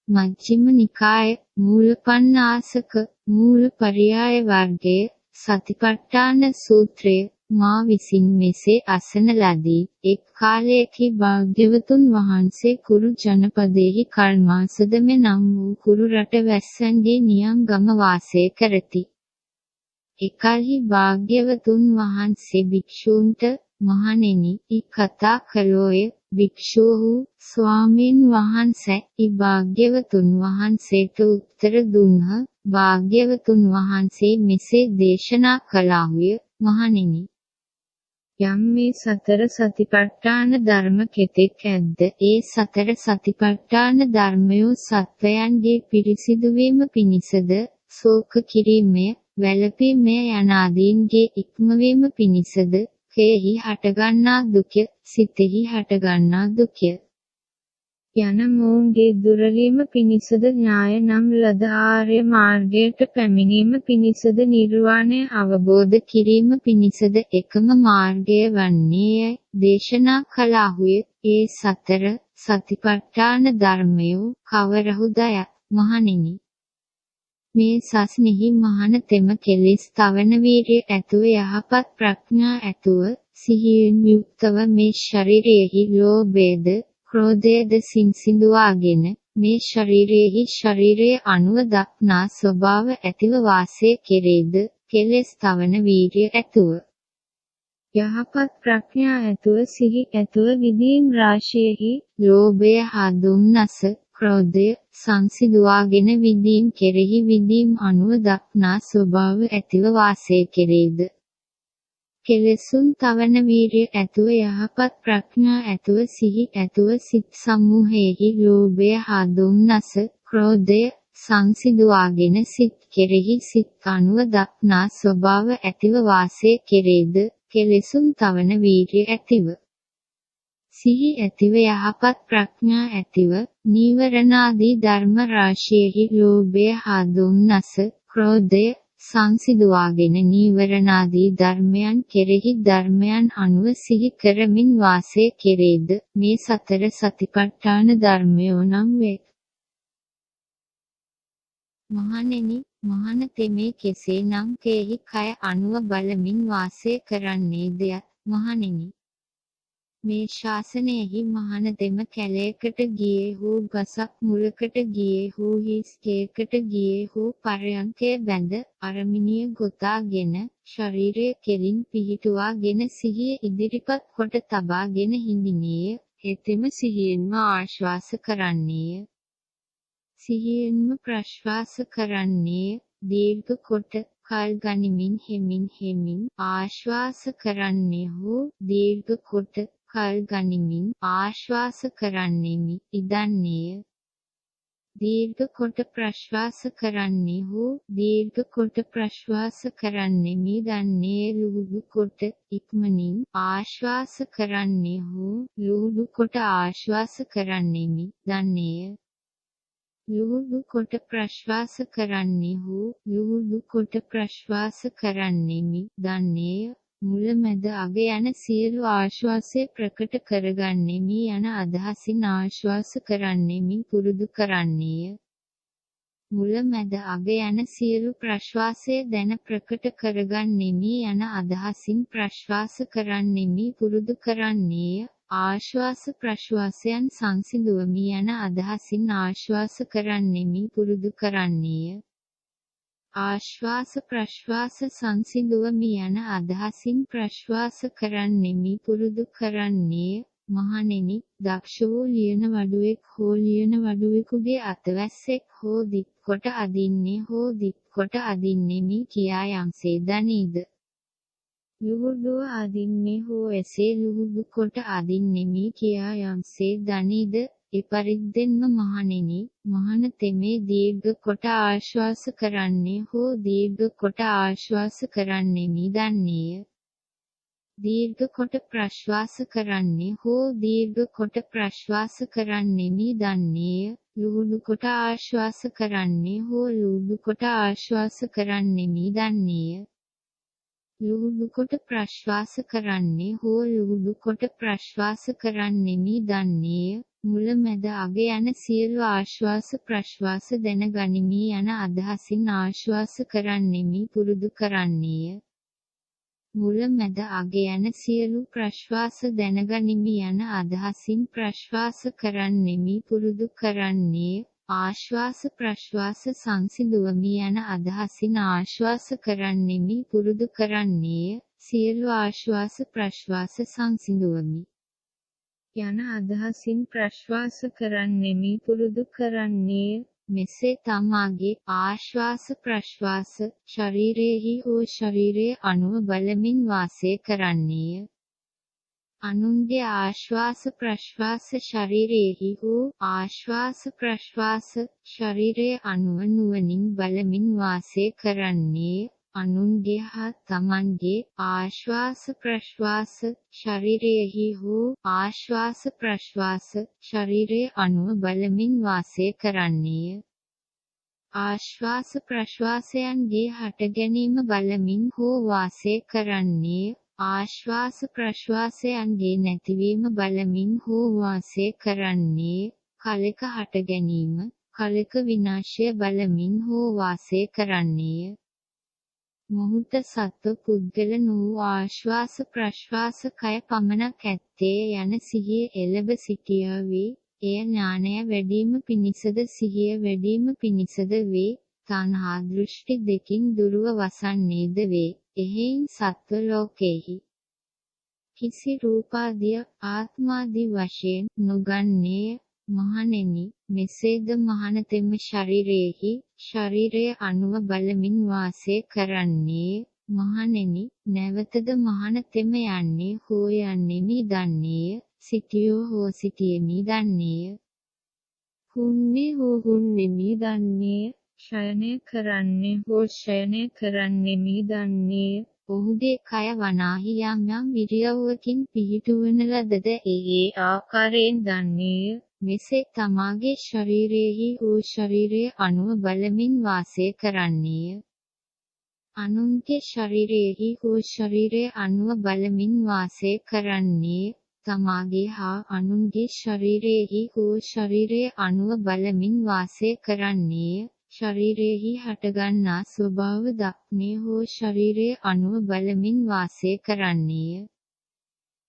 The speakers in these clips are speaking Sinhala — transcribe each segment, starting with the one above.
මජ්ක්‍ධිම නිකාය මූලපණ්ණාසක මූලපරියාය වර්ගයේ සතිපට්ඨාන සූත්‍රය මා විසින් මෙසේ අසන ලදී. එක් කාලයකී භාග්‍යවතුන් වහන්සේ කුරු ජනපදයෙහි කල්මාසදම නම් වූ කුරු රට වැස්සන්ගේ නියම් ගම වාසය කරති. එකල්හි භාග්‍යවතුන් වහන්සේ භික්ෂූන්ට මහණෙනි කතා කළෝය. භික්ෂූහු ස්වාමීන් වහන්සේ භාග්‍යවතුන් වහන්සේට උත්තර දුන්හ. භාග්‍යවතුන් වහන්සේ මෙසේ දේශනා කළාහුය. මහණෙනි, යම් මේ සතර සතිපට්ඨාන ධර්ම කෙතෙක් ඇද්ද ඒ සතර සතිපට්ඨාන ධර්මයෝ සත්වයන්ගේ පිරිසිදු වීම පිණිසද ශෝක කිරීමය, වැළපීමය යනාදීන්ගේ ඉක්මවීම පිණිසද කයෙහි හටගන්නා දුක, සිතෙහි හටගන්නා දුක යන මොහුගේ දුරවීම පිණිසද ඥාය නම් ලද ආර්ය මාර්ගයට පැමිණීම පිණිසද නිර්වාණය අවබෝධ කිරීම පිණිසද එකම මාර්ගය වන්නේයයි දේශනා කළාහුය. ඒ සතර සතිපට්ඨාන ධර්මයෝ කවරහුදය? මහණෙනි, මේ සස්නෙහි මහණතෙම කෙලෙස් තවන වීර්ය ඇතුව යහපත් ප්‍රඥා ඇතුව සිහියෙන් යුක්තව මේ ශරීරයෙහි ලෝභයද ක්‍රෝධයද සින්සිඳුවාගෙන මේ ශරීරයේ අනුව දක්නා ස්වභාව ඇතිව වාසය කෙරේද කෙලෙස් තවන වීර්ය ඇතුව යහපත් ප්‍රඥා ඇතුව සිහි ඇතුව විදීම් රාශියෙහි ලෝභය හා දුම්නස ක්‍රෝධය සංසිඳුවාගෙන විදීම් කෙරෙහි විදීම් අනුව දක්නා ස්වභාව ඇතිව වාසය කෙරේද කෙලෙසුන් තවන වීර්ය ඇතුව යහපත් ප්‍රඥා ඇතුව සිහි ඇතුව සිත් සමූහයෙහි ලෝභය හා දුම්නස ක්‍රෝධය සංසිඳුවාගෙන සිත් කෙරෙහි සිත් අනුව දක්නා ස්වභාව ඇතිව වාසය කෙරේද කෙලෙසුන් තවන වීර්ය ඇතිව සිහි ඇතිව යහපත් ප්‍රඥා ඇතිව නීවරණාදී ධර්ම රාශියෙහි ලෝභය හා දුම්නස ක්‍රෝධය සංසිඳුවාගෙන නීවරණාදී ධර්මයන් කෙරෙහි ධර්මයන් අනුව සිහි කරමින් වාසය කෙරේද මේ සතර සතිපට්ඨාන ධර්මයෝ නම් වේ. මහණෙනි, මහණතෙමේ කෙසේනම් කයෙහි කය අනුව බලමින් වාසය කරන්නේද? මහණෙනි, මේ ශාසනයෙහි මහණතෙම කැලයකට ගියේහු ගසක් මුලකට ගියේහු හිස් ගෙයකට ගියේහු පර්යංකය බැඳ අරමිනිය ගොතාගෙන ශරීරය කෙලින් පිහිටුවාගෙන සිහිය ඉදිරිපත් කොට තබාගෙන හිඳිනේය. හෙතෙම සිහියෙන්ම ආශ්වාස කරන්නේය. සිහියෙන්ම ප්‍රශ්වාස කරන්නේය. දීර්ඝ කොට කල් ගනිමින් හෙමින් ආශ්වාස කරන්නේහු දීර්ඝ කොට කල් ගනිමින් ආශ්වාස කරන්නෙමි ඉදන්නේය. දීර්ඝ කොට ප්‍රශ්වාස කරන්නේහු දීර්ඝ කොට ප්‍රශ්වාස කරන්නෙමි දන්නේය. ලුහුඩු කොට ඉක්මනින් ආශ්වාස කරන්නේහු ලුහුඩු කොට ආශ්වාස කරන්නෙමි දන්නේය. ලුහුඩු කොට ප්‍රශ්වාස කරන්නේහු ලුහුඩු කොට ප්‍රශ්වාස කරන්නෙමි දන්නේය. මුලමැද අග යන සියලු ආශ්වාසය ප්‍රකට කරගන්නෙමි යන අදහසින් ආශ්වාස කරන්නෙමි පුරුදු කරන්නේය. මුලමැද අග යන සියලු ප්‍රශ්වාසය දැන ප්‍රකට කරගන්නෙමි යන අදහසින් ප්‍රශ්වාස කරන්නෙමි පුරුදු කරන්නේය. ආශ්වාස ප්‍රශ්වාසයන් සංසිඳුවමි යන අදහසින් ආශ්වාස කරන්නෙමි පුරුදු කරන්නේය. ආශ්වාස ප්‍රශ්වාස සංසිඳුවමි යන අදහසින් ප්‍රශ්වාස කරන්නෙමි පුරුදු කරන්නේය. මහණෙනි, දක්ෂ වූ ලියන වඩුවෙක් හෝ ලියන වඩුවෙකුගේ අතවැස්සෙක් හෝ දික් කොට අදින්නේ හෝ දික් කොට අදින්නෙමි කියා යම්සේ දනීද? ලුහුඩුව අදින්නේ හෝ එසේ ලුහුඩු කොට අදින්නෙමි කියා යම්සේ දනීද? එපරිද්දෙන්ම මහණෙනි, මහණතෙමේ දීර්ඝ කොට ආශ්වාස කරන්නේ හෝ දීර්ඝ කොට ආශ්වාස කරන්නෙමි දන්නේය. දීර්ඝ කොට ප්‍රශ්වාස කරන්නේ හෝ දීර්ඝ කොට ප්‍රශ්වාස කරන්නෙමි දන්නේය. ලුහුඩු කොට ආශ්වාස කරන්නේ හෝ ලුහුඩු කොට ආශ්වාස කරන්නෙමි දන්නේය. ලුහුඩු කොට ප්‍රශ්වාස කරන්නේ හෝ ලුහුඩු කොට ප්‍රශ්වාස කරන්නෙමි දන්නේය. මුල මැද අග යන සියලු ආශ්වාස ප්‍රශ්වාස දැනගනිමි යන අදහසින් ආශ්වාස කරන්නෙමි පුරුදු කරන්නේය. මුල මැද අග යන සියලු ප්‍රශ්වාස දැනගනිමි යන අදහසින් ප්‍රශ්වාස කරන්නෙමි පුරුදු කරන්නේ. ආශ්වාස ප්‍රශ්වාස සංසිඳුවමි යන අදහසින් ආශ්වාස කරන්නෙමි පුරුදු කරන්නේ. සියලු ආශ්වාස ප්‍රශ්වාස සංසිඳුවමි යන අදහසින් ප්‍රශ්වාස කරන්නෙමි පුරුදු කරන්නේ. මෙසේ තමාගේ ආශ්වාස ප්‍රශ්වාස ශරීරයෙහි හෝ ශරීරයේ අණුව බලමින් වාසය කරන්නේය. අනුන්ගේ ආශ්වාස ප්‍රශ්වාස ශරීරයෙහි හෝ ආශ්වාස ප්‍රශ්වාස ශරීරයේ අණුව නුවණින් බලමින් වාසය කරන්නේ. අනුන්ගේ හා තමන්ගේ ආශ්වාස ප්‍රශ්වාස ශරීරයෙහි හෝ ආශ්වාස ප්‍රශ්වාස ශරීරයේ අණුව බලමින් වාසය කරන්නේය. ආශ්වාස ප්‍රශ්වාසයන්ගේ හටගැනීම බලමින් හෝ වාසය කරන්නේ. ආශ්වාස ප්‍රශ්වාසයන්ගේ නැතිවීම බලමින් හෝ වාසය කරන්නේ. කලක හටගැනීම කලක විනාශය බලමින් හෝ වාසය කරන්නේය. මොහුට සත්ව පුද්ගල වූ ආශ්වාස ප්‍රශ්වාස කය පමණක් ඇත්තේ යන සිහිය එළඹ සිටියාවේ. එය ඥානය වැඩිම පිණිසද සිහිය වැඩිම පිණිසද වේ. තණ්හා දෘෂ්ටි දෙකින් දුරව වසන්නේද වේ. එහෙයින් සත්ව ලෝකෙහි කිසි රූපාදිය ආත්මාදි වශයෙන් නොගන්නේය. මහණෙනි, මෙසේද මහණතෙම ශරීරයෙහි ශරීරයේ අණුව බලමින් වාසය කරන්නේ. මහණෙනි, නැවතද මහණතෙම යන්නේ හෝ යන්නෙමි දන්නේය. සිටියෝ හෝ සිටියෙමි දන්නේය. හුන්නේ හෝ හුන්නෙමි දන්නේය. ශයනය කරන්නේ හෝ ශයනය කරන්නෙමි දන්නේය. ඔහුගේ කය වනාහි යම් යම් ඉරියව්වකින් පිහිටුවන ලදද ඒ ආකාරයෙන් දන්නේය. මෙසේ තමාගේ ශරීරයෙහි හෝ ශරීරයේ අණුව බලමින් වාසය කරන්නේය. අනුන්ගේ ශරීරයෙහි හෝ ශරීරයේ අණුව බලමින් වාසය කරන්නේ. තමාගේ හා අනුන්ගේ ශරීරයෙහි හෝ ශරීරයේ අණුව බලමින් වාසය කරන්නේ. ශරීරයෙහි හටගන්නා ස්වභාව දක්නේ හෝ ශරීරයේ අණුව බලමින් වාසය කරන්නේ.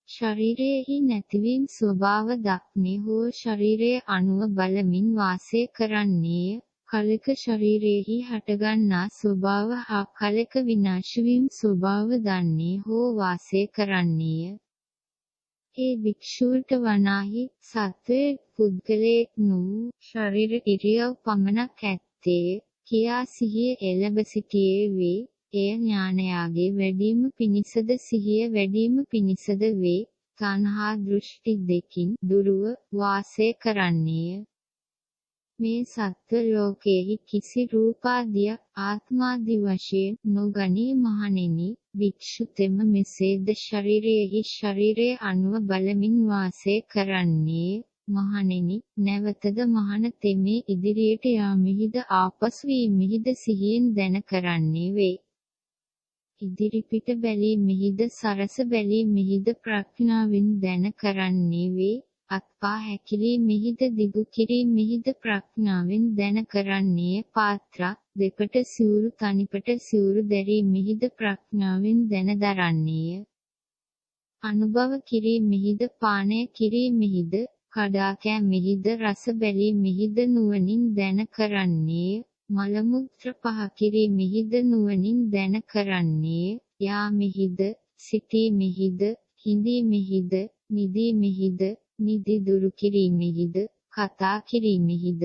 ශරීරයෙහි නැතිවීම ස්වභාව දක්නේ හෝ ශරීරයේ අණුව බලමින් වාසය කරන්නේ. කලක ශරීරයෙහි හටගන්නා ස්වභාව හා කලක විනාශ වීම ස්වභාව දන්නේ හෝ වාසය කරන්නේ. ඒ භික්ෂුවට වනාහි සත්වයේ පුද්ගලයෙක් වූ ශරීර ඉරියව් පමණක් ඇත්තේ කියා සිහිය එළඹ සිටියේ වේ. එය ඥානයාගේ වැඩිම පිණිසද සිහිය වැඩිම පිණිසද වේ. තණ්හා දෘෂ්ටි දෙකින් දුරව වාසය කරන්නේය. මේ සත්ව ලෝකයෙහි කිසි රූපාදිය ආත්මාදි වශයෙන් නොගනී. මහණෙනි, භික්ෂුතෙම මෙසේද ශරීරයෙහි ශරීරයේ අණුව බලමින් වාසය කරන්නේ. මහණෙනි, නැවතද මහණතෙමේ ඉදිරියට යාමෙහිද ආපසු වීමෙහිද සිහියෙන් දැන කරන්නේ වේ. ඉදිරිපිට බැලීමෙහිද සරස බැලීමෙහිද ප්‍රඥාවෙන් දැන කරන්නේ වේ. අත්පා හැකිලීමෙහිද දිගු කිරීමෙහිද ප්‍රඥාවෙන් දැන කරන්නේ. පාත්‍ර දෙපට සිවුරු තනිපට සිවුරු දැරීමෙහිද ප්‍රඥාවෙන් දැන දරන්නේ. අනුභව කිරීමෙහිද පානය කිරීමෙහිද කඩාකෑමෙහිද රස බැලීමෙහිද නුවණින් දැන කරන්නේ. මල මුත්‍ර පහ කිරීමෙහිද නුවණින් දැන කරන්නේ. යාමෙහිද සිටීමෙහිද හිඳීමෙහිද නිදීමෙහිද නිදි දුරු කිරීමෙහිද කතා කිරීමෙහිද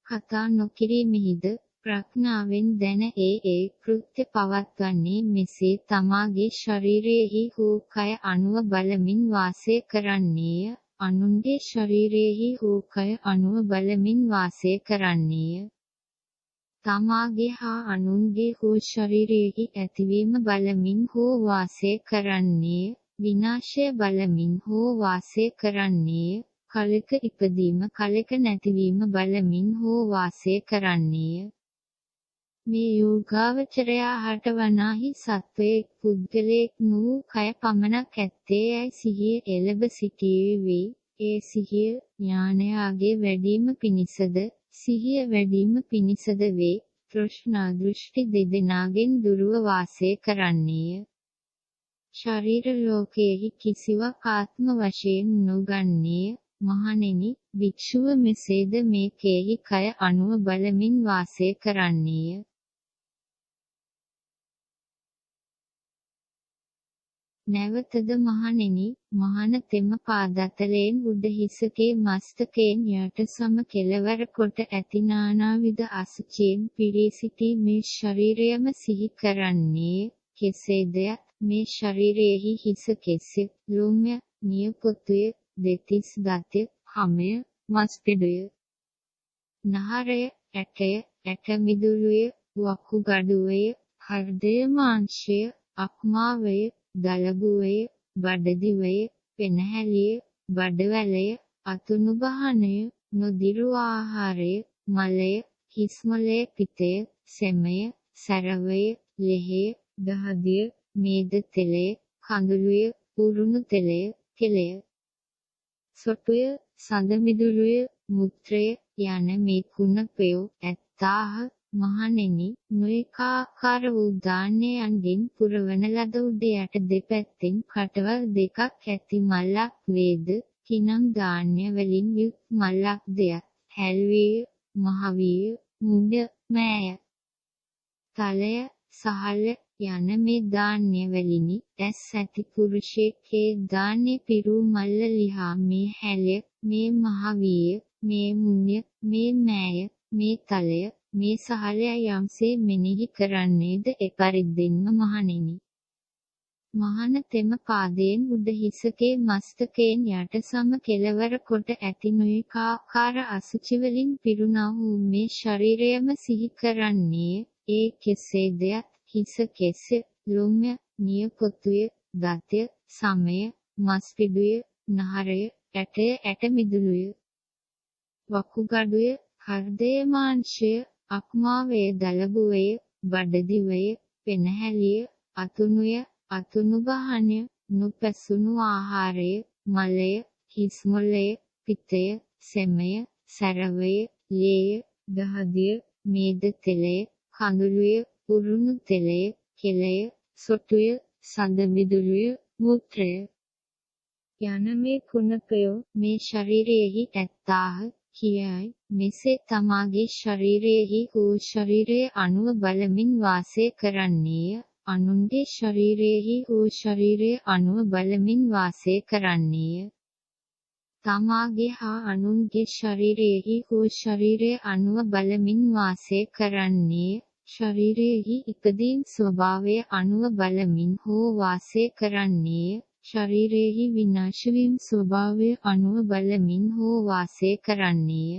කතා නොකිරීමෙහිද ප්‍රඥාවෙන් දැන ඒ කෘත්‍ය පවත්වන්නේ. මෙසේ තමාගේ ශරීරයෙහි හෝ කය අණුව බලමින් වාසය කරන්නේය. අනුන්ගේ ශරීරයෙහි හෝ කය අණුව බලමින් වාසය කරන්නේය. තමාගේ හා අනුන්ගේ හෝ ශරීරයෙහි ඇතිවීම බලමින් හෝ වාසය කරන්නේ. විනාශය බලමින් හෝ වාසය කරන්නේ. කලක ඉපදීම කලක නැතිවීම බලමින් හෝ වාසය කරන්නේ. මේ යෝගාවචරයා හට වනාහි සත්වයේ පුද්ගලයෙක් වූ කය පමණක් ඇත්තේ යයි සිහිය එළඹ සිටියේ වේ. ඒ සිහිය ඥානයාගේ වැඩිම පිණිසද සිහිය වැඩිම පිණිසද වේ. තෘෂ්ණා දෘෂ්ටි දෙදෙනාගෙන් දුරව වාසය කරන්නේය. ශරීර ලෝකයෙහි කිසිවක් ආත්ම වශයෙන් නොගන්නේය. මහණෙනි, භික්ෂුව මෙසේද මේ කේහි කය අනුව බලමින් වාසය කරන්නේය. නැවතද මහණෙනි, මහණ තෙම පාදතලයෙන් උඩ හිසකේ මස්තකයෙන් යට සම කෙළවර කොට ඇති නානාවිධ අසුචියෙන් පිරී සිටි මේ ශරීරයම සිහි කරන්නේ. කෙසේද? මේ ශරීරයෙහි හිස කෙසෙ, ලොම්ය, නියපොතුය, දෙතිස් දතය, හමය, මස්පිඩුය, නහරය, ඇටය, ඇටමිදුළුය, වකුගඩුවය, හෘදය මාංශය, අක්මාවය, දලබුවය, බඩදිවය, පෙනහැලිය, බඩවැලය, අතුණුබහනය, නොදිරු ආහාරය, මලය, හිස්මලය, පිතය, සෙමය, සැරවය, ලෙහෙය, දහදිය, මේද තෙලය, කඳුළුය, උරුණු තෙලය, කෙලය, සොටුය, සඳමිදුළුය, මුත්‍රය යන මේ කුණපය ඇත්තාහ. මහණෙනි, නොඑකාකාර වූ ධාන්‍යයන්ගෙන් පුරවන ලද උඩ යට දෙපැත්තෙන් කටවල් දෙකක් ඇති මල්ලක් වේද, කිනම් ධාන්‍ය වලින් යුත් මල්ලක් දෙයක්. හැල්විය, මහවිය, මුඩ, මෑය, තලය, සහල යන මේ ධාන්‍ය වලිනි. ඇස් ඇති පුරුෂයෙක් ඒ ධාන්‍ය පිරූ මල්ල ලිහා මේ හැලය, මේ මහවිය, මේ මුණ්‍ය, මේ මෑය, මේ තලය, මේ සහලය යම්සේ මෙනෙහි කරන්නේද එපරිද්දෙන්ම මහණෙනි. මහණ තෙම පාදයෙන් උඩ හිසකේ මස්තකයෙන් යට සම කෙළවර කොට ඇති නොඑකාකාර අසුචි වලින් පිරුණා වූ මේ ශරීරයම සිහි කරන්නේ. ඒ කෙසේද? හිස කෙසෙ, ලොම්ය, නියපොතුය, දතය, සමය, මස්පිඩුය, නහරය, ඇටය, ඇටමිදුළුය, වකුගඩුය, හෘදය මාංශය, අක්මාවය, දලබුවය, බඩදිවය, පෙනහැලිය, අතුණුය, අතුණුබහනය, නොපැසුණු ආහාරය, මලය, හිස්මොළය, පිතය, සෙමය, සැරවය, ලේය, දහදිය, මේද තෙලය, කඳුළුය, උරුණු තෙලය, කෙලය, සොටුය, සඳමිදුළුය, මුත්‍රය යන මේ කුණපය මේ ශරීරයෙහි ඇත්තාහ කියයි. මෙසේ තමාගේ ශරීරයෙහි වූ ශරීරය අනුව බලමින් වාසය කරන්නේය. අනුන්ගේ ශරීරයෙහි වූ ශරීරය අනුව බලමින් වාසය කරන්නේය. තමාගේ හා අනුන්ගේ ශරීරයෙහි වූ ශරීරය අනුව බලමින් වාසය කරන්නේ. ශරීරයෙහි ඉපදීම් ස්වභාවය අනුව බලමින් හෝ වාසය කරන්නේ. ශරීරයෙහි විනාශ වීම ස්වභාවය අනුව බලමින් හෝ වාසය කරන්නේය.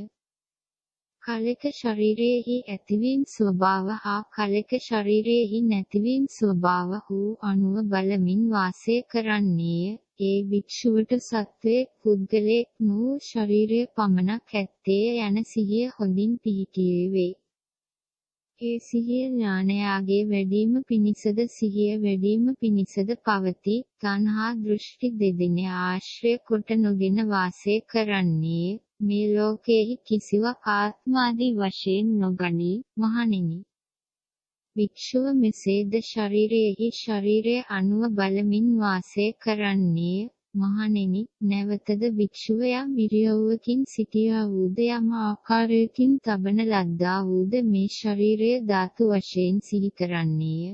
කලෙක ශරීරයෙහි ඇතිවීම ස්වභාව හා කලෙක ශරීරයෙහි නැතිවීම ස්වභාව වූ අනුව බලමින් වාසය කරන්නේය. ඒ භික්ෂුවට සත්වයේ පුද්ගලයෙක් වූ ශරීරය පමණක් ඇත්තේ යන සිහිය හොඳින් පිහිටියේ වේ. ඒ සිහිය ඥානයාගේ වැඩිම පිණිසද සිහිය වැඩිම පිණිසද පවතී. තණ්හා දෘෂ්ටි දෙදෙනා ආශ්‍රය කොට නොගෙන වාසය කරන්නේ. මේ ලෝකයෙහි කිසිවක් ආත්මාදී වශයෙන් නොගනී. මහණෙනි, භික්ෂුව මෙසේද ශරීරයෙහි ශරීරය අනුව බලමින් වාසය කරන්නේ. මහණෙනි, නැවතද භික්ෂුව යම් ඉරියව්වකින් සිටියා වූද යම් ආකාරයකින් තබන ලද්දා වූද මේ ශරීරය ධාතු වශයෙන් සිහි කරන්නේය.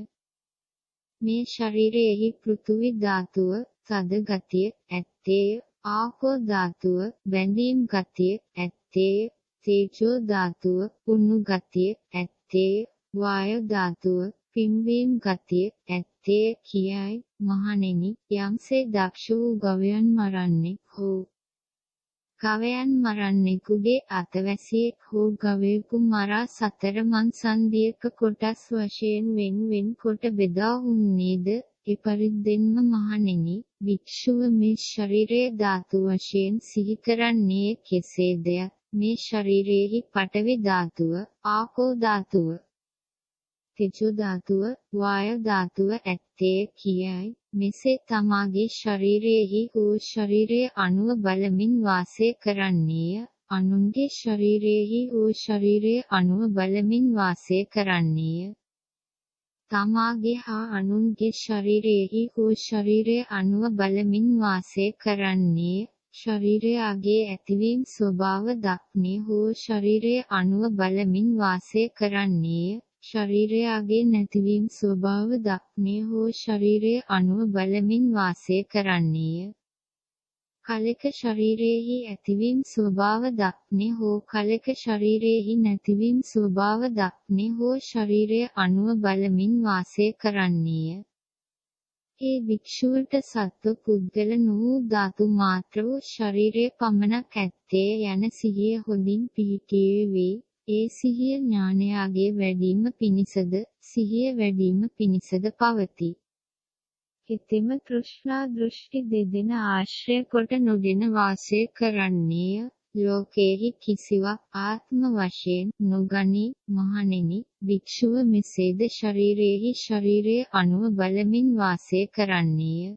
මේ ශරීරයෙහි පෘථුවි ධාතුව තද ගතිය ඇත්තේය. ආපෝ ධාතුව බැඳීම් ගතිය ඇත්තේය. තේජෝ ධාතුව උණු ගතිය ඇත්තේය. වායෝ ධාතුව පිම්වීම ගතිය ඇත්තේ කියයි. මහණෙනි, යම්සේ දක්ෂ වූ ගවයන් මරන්නෙක් හෝ ගවයන් මරන්නෙකුගේ අතවැසියෙක් හෝ ගවයෙකු මරා සතර මං සන්ධියක කොටස් වශයෙන් වෙන් කොට බෙදා උන්නේද එපරිද්දෙන්ම මහණෙනි, භික්ෂුව මේ ශරීරය ධාතු වශයෙන් සිහි කරන්නේ කෙසේද? මේ ශරීරයෙහි පඨවි ධාතුව, ආපෝ ධාතුව, තෙජෝ ධාතුව, වායෝ ධාතුව ඇත්තේ කියයි. මෙසේ තමාගේ ශරීරයෙහි හෝ ශරීරයේ අණුව බලමින් වාසය කරන්නේය. අනුන්ගේ ශරීරයෙහි හෝ ශරීරයේ අණුව බලමින් වාසය කරන්නේය. තමාගේ හා අනුන්ගේ ශරීරයෙහි හෝ ශරීරයේ අණුව බලමින් වාසය කරන්නේ. ශරීරයගේ ඇතිවීම ස්වභාව දක්නේ හෝ ශරීරයේ අණුව බලමින් වාසය කරන්නේ. ශරීරයගේ නැතිවීම ස්වභාව දක්නේ හෝ ශරීරයේ අණුව බලමින් වාසය කරන්නේ. කලක ශරීරයෙහි ඇතිවීම ස්වභාව දක්නේ හෝ කලක ශරීරයෙහි නැතිවීම ස්වභාව දක්නේ හෝ ශරීරයේ අණුව බලමින් වාසය කරන්නේ. ඒ භික්ෂුවට සත්ව පුද්ගල නොවූ ධාතු මාත්‍ර වූ ශරීරයේ පමණක් ඇත්තේ යන සිහිය හොඳින් පිහිටියේ වේ. ඒ සිහිය ඥානයගේ වැඩිම පිණිසද සිහිය වැඩිම පිණිසද පවතී. හිතෙම තෘෂ්ණා දෘෂ්ටි දෙදෙන ආශ්‍රය කොට නොගෙන වාසය කරන්නේය. ලෝකේහි කිසිවක් ආත්ම වශයෙන් නොගනී. මහණෙනි, භික්ෂුව මෙසේද ශරීරයෙහි ශරීරයේ අණුව බලමින් වාසය කරන්නේය.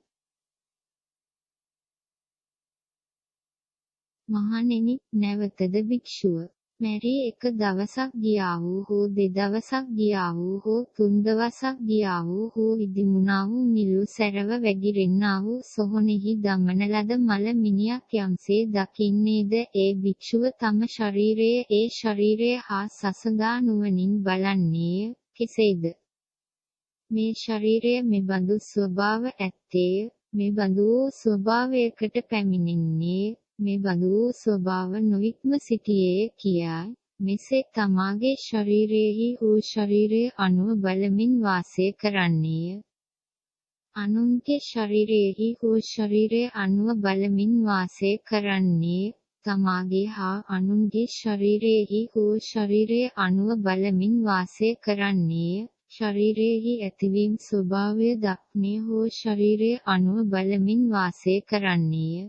මහණෙනි, නැවතද භික්ෂුව මැරී එක දවසක් ගියා වූ හෝ දෙදවසක් ගියා වූ හෝ තුන් දවසක් ගියා වූ හෝ ඉදිමුණා වූ නිලු සැරව වැගිරෙන්නා වූ සොහොනෙහි දමන ලද මල මිනියක් යම්සේ දකින්නේද ඒ භික්ෂුව තම ශරීරය ඒ ශරීරය හා සසඳා නුවණින් බලන්නේය. කෙසේද? මේ ශරීරය මෙබඳු ස්වභාව ඇත්තේය. මෙබඳු ස්වභාවයකට පැමිණෙන්නේ මේ බඳු ස්වභාව නොඉක්ම සිටියේ කියයි. මෙසේ තමාගේ ශරීරයෙහි වූ ශරීරයේ අණුව බලමින් වාසය කරන්නේය. අනුන්ගේ ශරීරයෙහි වූ ශරීරයේ අණුව බලමින් වාසය කරන්නේ. තමාගේ හා අනුන්ගේ ශරීරයෙහි වූ ශරීරයේ අණුව බලමින් වාසය කරන්නේ. ශරීරයෙහි ඇතිවීම ස්වභාවය දක්නේ හෝ ශරීරයේ අණුව බලමින් වාසය කරන්නේ.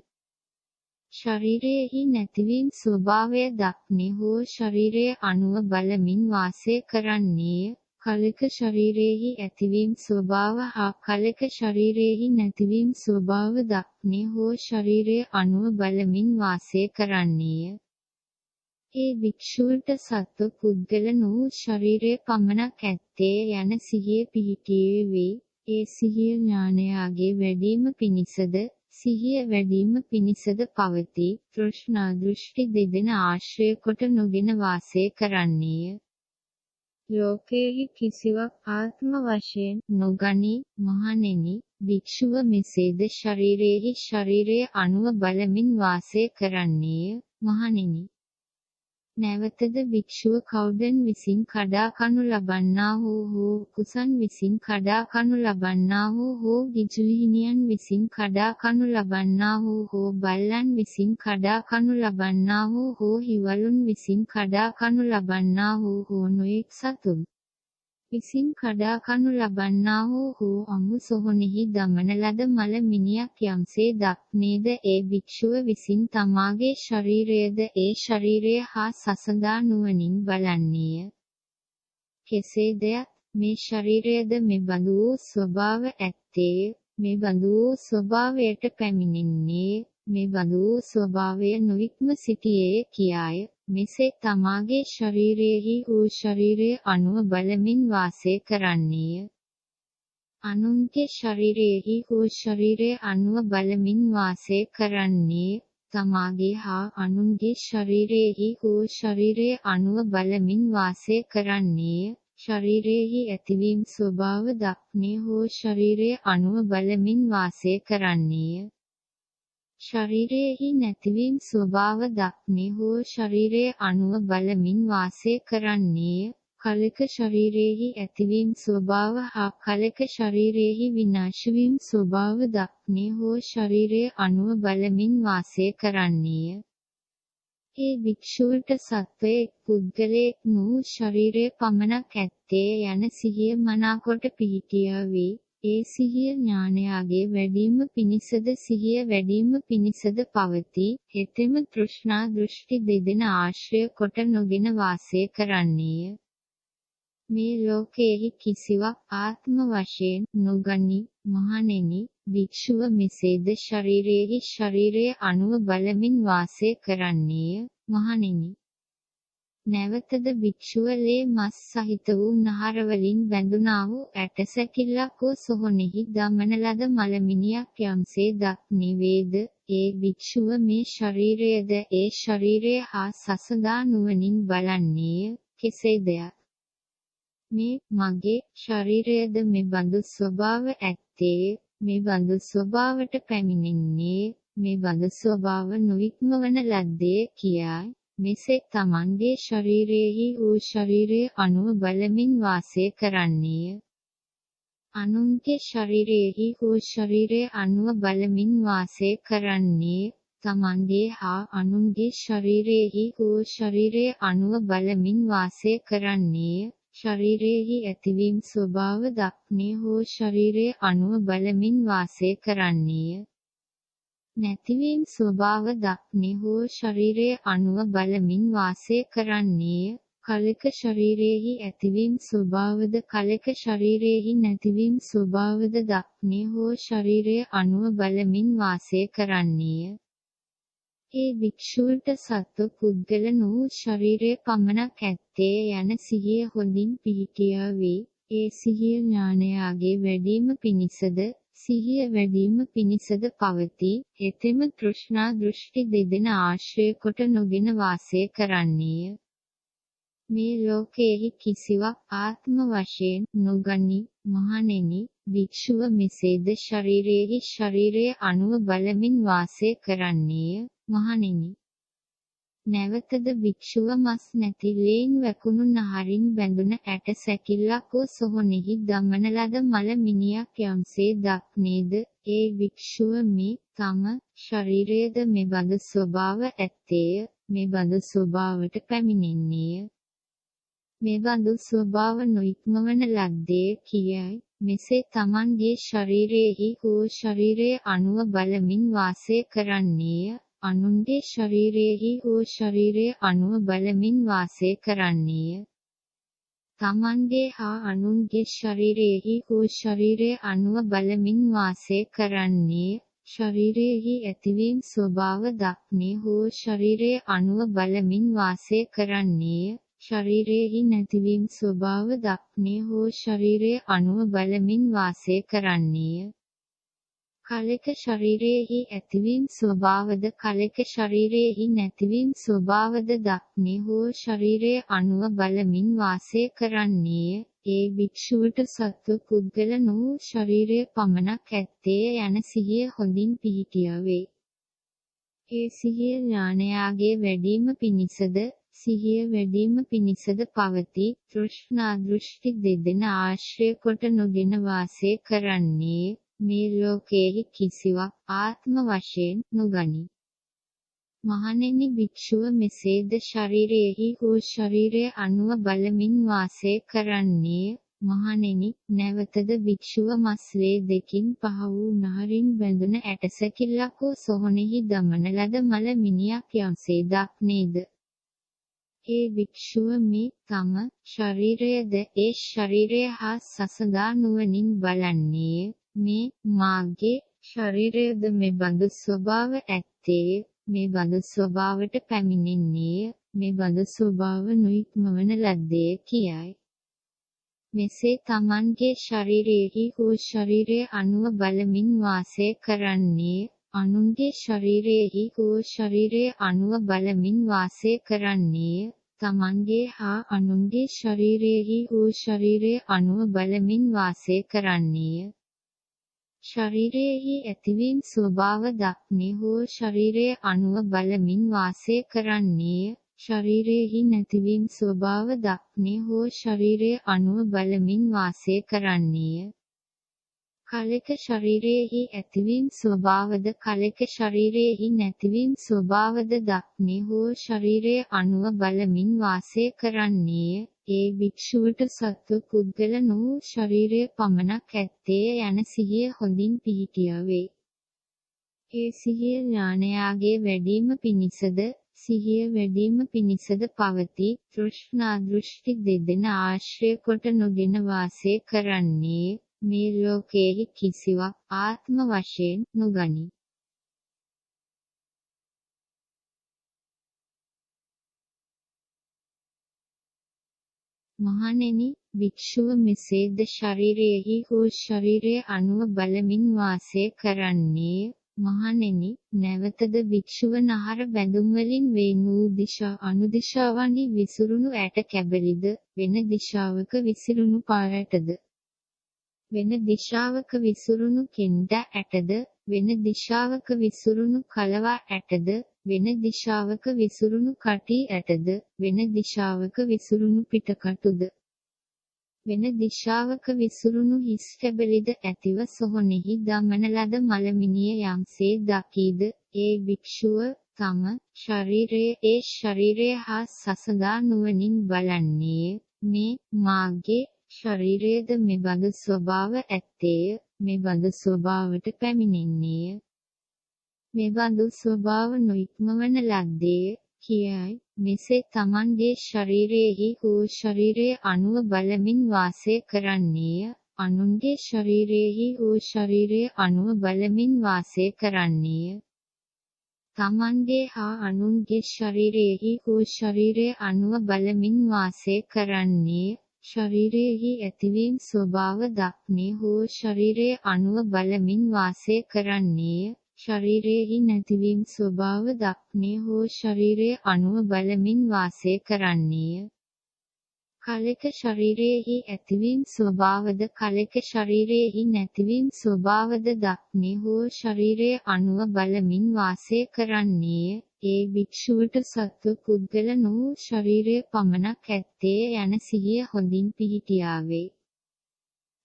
ශරීරයෙහි නැතිවීම ස්වභාවය දක්නේ හෝ ශරීරයේ අණුව බලමින් වාසය කරන්නේ. කලක ශරීරයෙහි ඇතිවීම ස්වභාව හා කලක ශරීරයෙහි නැතිවීම ස්වභාව දක්නේ හෝ ශරීරයේ අණුව බලමින් වාසය කරන්නේ. ඒ භික්ෂුවට සත්ව පුද්ගල නොවූ ශරීරයේ පමණක් ඇත්තේ යන සිහිය පිහිටියේ වේ. ඒ සිහිය ඥානයගේ වැඩිම පිණිසද සිහිය වැඩිම පිණිසද පවතී. තෘෂ්ණා දෘෂ්ටි දෙදෙන ආශ්‍රය කොට නොගෙන වාසය කරන්නේය. ලෝකේහි කිසිවක් ආත්ම වශයෙන් නොගනී. මහණෙනි, භික්ෂුව මෙසේද ශරීරයෙහි ශරීරයේ අණුව බලමින් වාසය කරන්නේය. මහණෙනි, නැවතද භික්ෂුව කවුදන් විසින් කඩා කනු ලබන්නා වූ කුසන් විසින් කඩා කනු ලබන්නා වූ ගිජුලිහිණියන් විසින් කඩා කනු ලබන්නා වූ බල්ලන් විසින් කඩා කනු ලබන්නා වූ හිවලුන් විසින් කඩා කනු ලබන්නා වූ නොයෙක් සතුන් විසින් කඩා කනු ලබන්නා වූ අමු සොහොනෙහි දමන ලද මල මිනියක් යම්සේ දක්නේද ඒ භික්ෂුව විසින් තමාගේ ශරීරයද ඒ ශරීරය හා සසඳා නුවණින් බලන්නේය. කෙසේද? මේ ශරීරයද මෙබඳු වූ ස්වභාව ඇත්තේය. මෙබඳු වූ ස්වභාවයට පැමිණෙන්නේ මෙබඳු වූ ස්වභාවය නොඉක්ම සිටියේ කියාය. මෙසේ තමාගේ ශරීරයෙහි වූ ශරීරයේ අණුව බලමින් වාසය කරන්නේය. අනුන්ගේ ශරීරයෙහි වූ ශරීරයේ අණුව බලමින් වාසය කරන්නේ. තමාගේ හා අනුන්ගේ ශරීරයෙහි වූ ශරීරයේ අණුව බලමින් වාසය කරන්නේ. ශරීරයෙහි ඇතිවීම ස්වභාව දක්නේ හෝ ශරීරයේ අණුව බලමින් වාසය කරන්නේ. ශරීරයෙහි නැතිවීම ස්වභාව දක්නේ හෝ ශරීරයේ අණුව බලමින් වාසය කරන්නේ. කලක ශරීරයෙහි ඇතිවීම ස්වභාව හා කලක ශරීරයෙහි විනාශ වීම ස්වභාව දක්නේ හෝ ශරීරයේ අණුව බලමින් වාසය කරන්නේ. ඒ භික්ෂුවට සත්වයේ පුද්ගලයෙක් වූ ශරීරයේ පමණක් ඇත්තේ යන සිහිය මනාකොට පිහිටියා වේ. ඒ සිහිය ඥානයගේ වැඩිම පිණිසද සිහිය වැඩිම පිණිසද පවතී. හෙතෙම තෘෂ්ණා දෘෂ්ටි දෙදෙන ආශ්‍රය කොට නොගෙන වාසය කරන්නේය. මේ ලෝකයෙහි කිසිවක් ආත්ම වශයෙන් නොගනි. මහණෙනි, භික්ෂුව මෙසේද ශරීරයෙහි ශරීරය අනුව බලමින් වාසය කරන්නේය. මහණෙනි, නැවතද භික්ෂුව ලේ මස් සහිත වූ නහරවලින් බැඳුනා වූ ඇටසැකිල්ලක් වූ සොහොනෙහි දමන ලද මලමිනියක් යම්සේ දක්නිවේද, ඒ භික්ෂුව මේ ශරීරයද ඒ ශරීරය හා සසඳා නුවණින් බලන්නේය. කෙසේද? මේ මගේ ශරීරයද මෙබඳු ස්වභාව ඇත්තේ, මෙබඳු ස්වභාවට පැමිණෙන්නේ, මෙබඳු ස්වභාව නොඉක්මවන ලද්දේ කියායි. මෙසේ තමන්ගේ ශරීරයෙහි වූ ශරීරය අනුව බලමින් වාසය කරන්නේය. අනුන්ගේ ශරීරයෙහි වූ ශරීරය අනුව බලමින් වාසය කරන්නේ, තමන්ගේ හා අනුන්ගේ ශරීරයෙහි වූ ශරීරය අනුව බලමින් වාසය කරන්නේ, ශරීරයෙහි ඇතිවීම ස්වභාව දක්නේ හෝ ශරීරය අනුව බලමින් වාසය කරන්නේය. නැතිවීම ස්වභාව දක්නේ හෝ ශරීරය අනුව බලමින් වාසය කරන්නේය. කලක ශරීරයෙහි ඇතිවීම ස්වභාවද කලක ශරීරයෙහි නැතිවීම ස්වභාවද දක්නේ හෝ ශරීරය අනුව බලමින් වාසය කරන්නේය. ඒ භික්ෂුවට සත්ව පුද්ගල වූ ශරීරය පමණක් ඇත්තේ යන සිහිය හොඳින් පිහිටියා වේ. ඒ සිහිය ඥානයාගේ වැඩිම පිණිසද, සිහිය වැඩිම පිණිසද පවතී. එතෙම තෘෂ්ණා දෘෂ්ටි දෙදෙන ආශ්‍රය කොට නොගෙන වාසය කරන්නේය. මේ ලෝකයෙහි කිසිවක් ආත්ම වශයෙන් නොගනි. මහණෙනි, භික්ෂුව මෙසේද ශරීරයෙහි ශරීරය අනුව බලමින් වාසය කරන්නේය. මහණෙනි, නැවතද භික්ෂුව මස් නැති ලේන් වැකුණු නහරින් බැඳුන ඇට සැකිල්ලක් වූ සොහොනෙහි දමන ලද මල මිනියක් යම්සේ දක්නේද, ඒ භික්ෂුව මේ තම ශරීරයද මෙබඳු ස්වභාව ඇත්තේය, මෙබඳු ස්වභාවට පැමිණෙන්නේය, මෙබඳු ස්වභාව නොඉක්මවන ලද්දේ කියයි. මෙසේ තමන්ගේ ශරීරයෙහි වූ ශරීරය අනුව බලමින් වාසය කරන්නේය. අනුන්ගේ ශරීරයෙහි වූ ශරීරය අනුව බලමින් වාසය කරන්නේය. තමන්ගේ හා අනුන්ගේ ශරීරයෙහි වූ ශරීරය අනුව බලමින් වාසය කරන්නේ, ශරීරයෙහි ඇතිවීම ස්වභාව දක්නේ හෝ ශරීරය අනුව බලමින් වාසය කරන්නේ, ශරීරයෙහි නැතිවීම ස්වභාව දක්නේ හෝ ශරීරය අනුව බලමින් වාසය කරන්නේ. කලක ශරීරයෙහි ඇතිවීම ස්වභාවද කලක ශරීරයෙහි නැතිවීම ස්වභාවද දක්නේ හෝ ශරීරය අනුව බලමින් වාසය කරන්නේ, ඒ භික්ෂුවට සත්ව පුද්ගල වූ ශරීරය පමණක් ඇත්තේ යන සිහිය හොඳින් පිහිටියා වේ. ඒ සිහිය ඥානයාගේ වැඩිම පිණිසද, සිහිය වැඩිම පිණිසද පවතී. තෘෂ්ණා දෘෂ්ටි දෙදෙන ආශ්‍රය කොට නොගෙන වාසය කරන්නේ, මේ ලෝකයෙහි කිසිවක් ආත්ම වශයෙන් නොගනි. මහණෙනි, භික්ෂුව මෙසේද ශරීරයෙහි වූ ශරීරය අනුව බලමින් වාසය කරන්නේ. මහණෙනි, නැවතද භික්ෂුව මස්ලේ දෙකින් පහ වූ නහරින් බැඳුන ඇටසැකිල්ලක් වූ සොහොනෙහි දමන ලද මල මිනියක් යම්සේ දක්නේද, ඒ භික්ෂුව මේ තම ශරීරයද ඒ ශරීරය හා සසඳා නුවණින් බලන්නේ, මේ මාගේ ශරීරයද මෙබඳු ස්වභාව ඇත්තේ, මෙබඳු ස්වභාවට පැමිණෙන්නේ, මෙබඳු ස්වභාව නොඉක්මවන ලද්දේ කියයි. මෙසේ තමන්ගේ ශරීරයෙහි වූ ශරීරය අනුව බලමින් වාසය කරන්නේ, අනුන්ගේ ශරීරයෙහි වූ ශරීරය අනුව බලමින් වාසය කරන්නේ, තමන්ගේ හා අනුන්ගේ ශරීරයෙහි වූ ශරීරය අනුව බලමින් වාසය කරන්නේ. ශරීරයෙහි ඇතිවීම ස්වභාව දක්නේ හෝ ශරීරය අනුව බලමින් වාසය කරන්නේ, ශරීරයෙහි නැතිවීම ස්වභාව දක්නේ හෝ ශරීරය අනුව බලමින් වාසය කරන්නේ. කලක ශරීරයෙහි ඇතිවීම ස්වභාවද කලක ශරීරයෙහි නැතිවීම ස්වභාවද දක්නේ හෝ ශරීරය අනුව බලමින් වාසය කරන්නේ, ඒ භික්ෂුවට සත්ව පුද්ගල වූ ශරීරය පමණක් ඇත්තේ යන සිහිය හොඳින් පිහිටියා වේ. ඒ සිහිය ඥානයාගේ වැඩිම පිණිසද, සිහිය වැඩිම පිණිසද පවති. තෘෂ්ණා දෘෂ්ටි දෙදෙන ආශ්‍රය කොට නොගෙන වාසය කරන්නේ. මේ ලෝකයේ කිසිවක් ආත්ම වශයෙන් නොගනී. මහණෙනි, භික්ෂුව මෙසේද ශරීරයෙහි හෝ ශරීරය අනුව බලමින් වාසය කරන්නේ. මහණෙනි, නැවතද භික්ෂුව නහර බැඳුම් වලින් වේනූ දිශා අනුදිශාවන්හි විසිරුණු ඇට කැබලිද, වෙන දිශාවක විසිරුණු පාරටද, වෙන දිශාවක විසිරුණු කෙන්ඩා ඇටද, වෙන දිශාවක විසිරුණු කලවා ඇටද, වෙන දිශාවක විසිරුණු කටි ඇටද, වෙන දිශාවක විසිරුණු පිටකටුද, වෙන දිශාවක විසිරුණු හිස් කැබලිද ඇතිව සොහොනෙහි දමන ලද මලමිනිය යම්සේ දකීද, ඒ භික්ෂුව තම ශරීරය ඒ ශරීරය හා සසඳා නුවණින් බලන්නේ. මේ මාගේ ශරීරයද මෙබඳු ස්වභාව ඇත්තේය, මෙබඳු ස්වභාවට පැමිණෙන්නේය, මෙබඳු ස්වභාව නොඉක්මවන ලද්දේය කියයි. මෙසේ තමන්ගේ ශරීරයෙහි හෝ ශරීරය අනුව බලමින් වාසය කරන්නේය. අනුන්ගේ ශරීරයෙහි හෝ ශරීරය අනුව බලමින් වාසය කරන්නේය. තමන්ගේ හා අනුන්ගේ ශරීරයෙහි හෝ ශරීරය අනුව බලමින් වාසය කරන්නේ. ශරීරයෙහි ඇතිවීම ස්වභාව දක්නේ හෝ ශරීරය අනුව බලමින් වාසය කරන්නේ. ශරීරයෙහි නැතිවීම ස්වභාව දක්නේ හෝ ශරීරය අනුව බලමින් වාසය කරන්නේ. කලෙක ශරීරයෙහි ඇතිවීම ස්වභාවද කලෙක ශරීරයෙහි නැතිවීම ස්වභාවද දක්නේ හෝ ශරීරය අනුව බලමින් වාසය කරන්නේ. ඒ භික්ෂුවට සත්ව පුද්ගල නොවූ ශරීරය පමණක් ඇත්තේ යන සිහිය හොඳින් පිහිටියාවේ.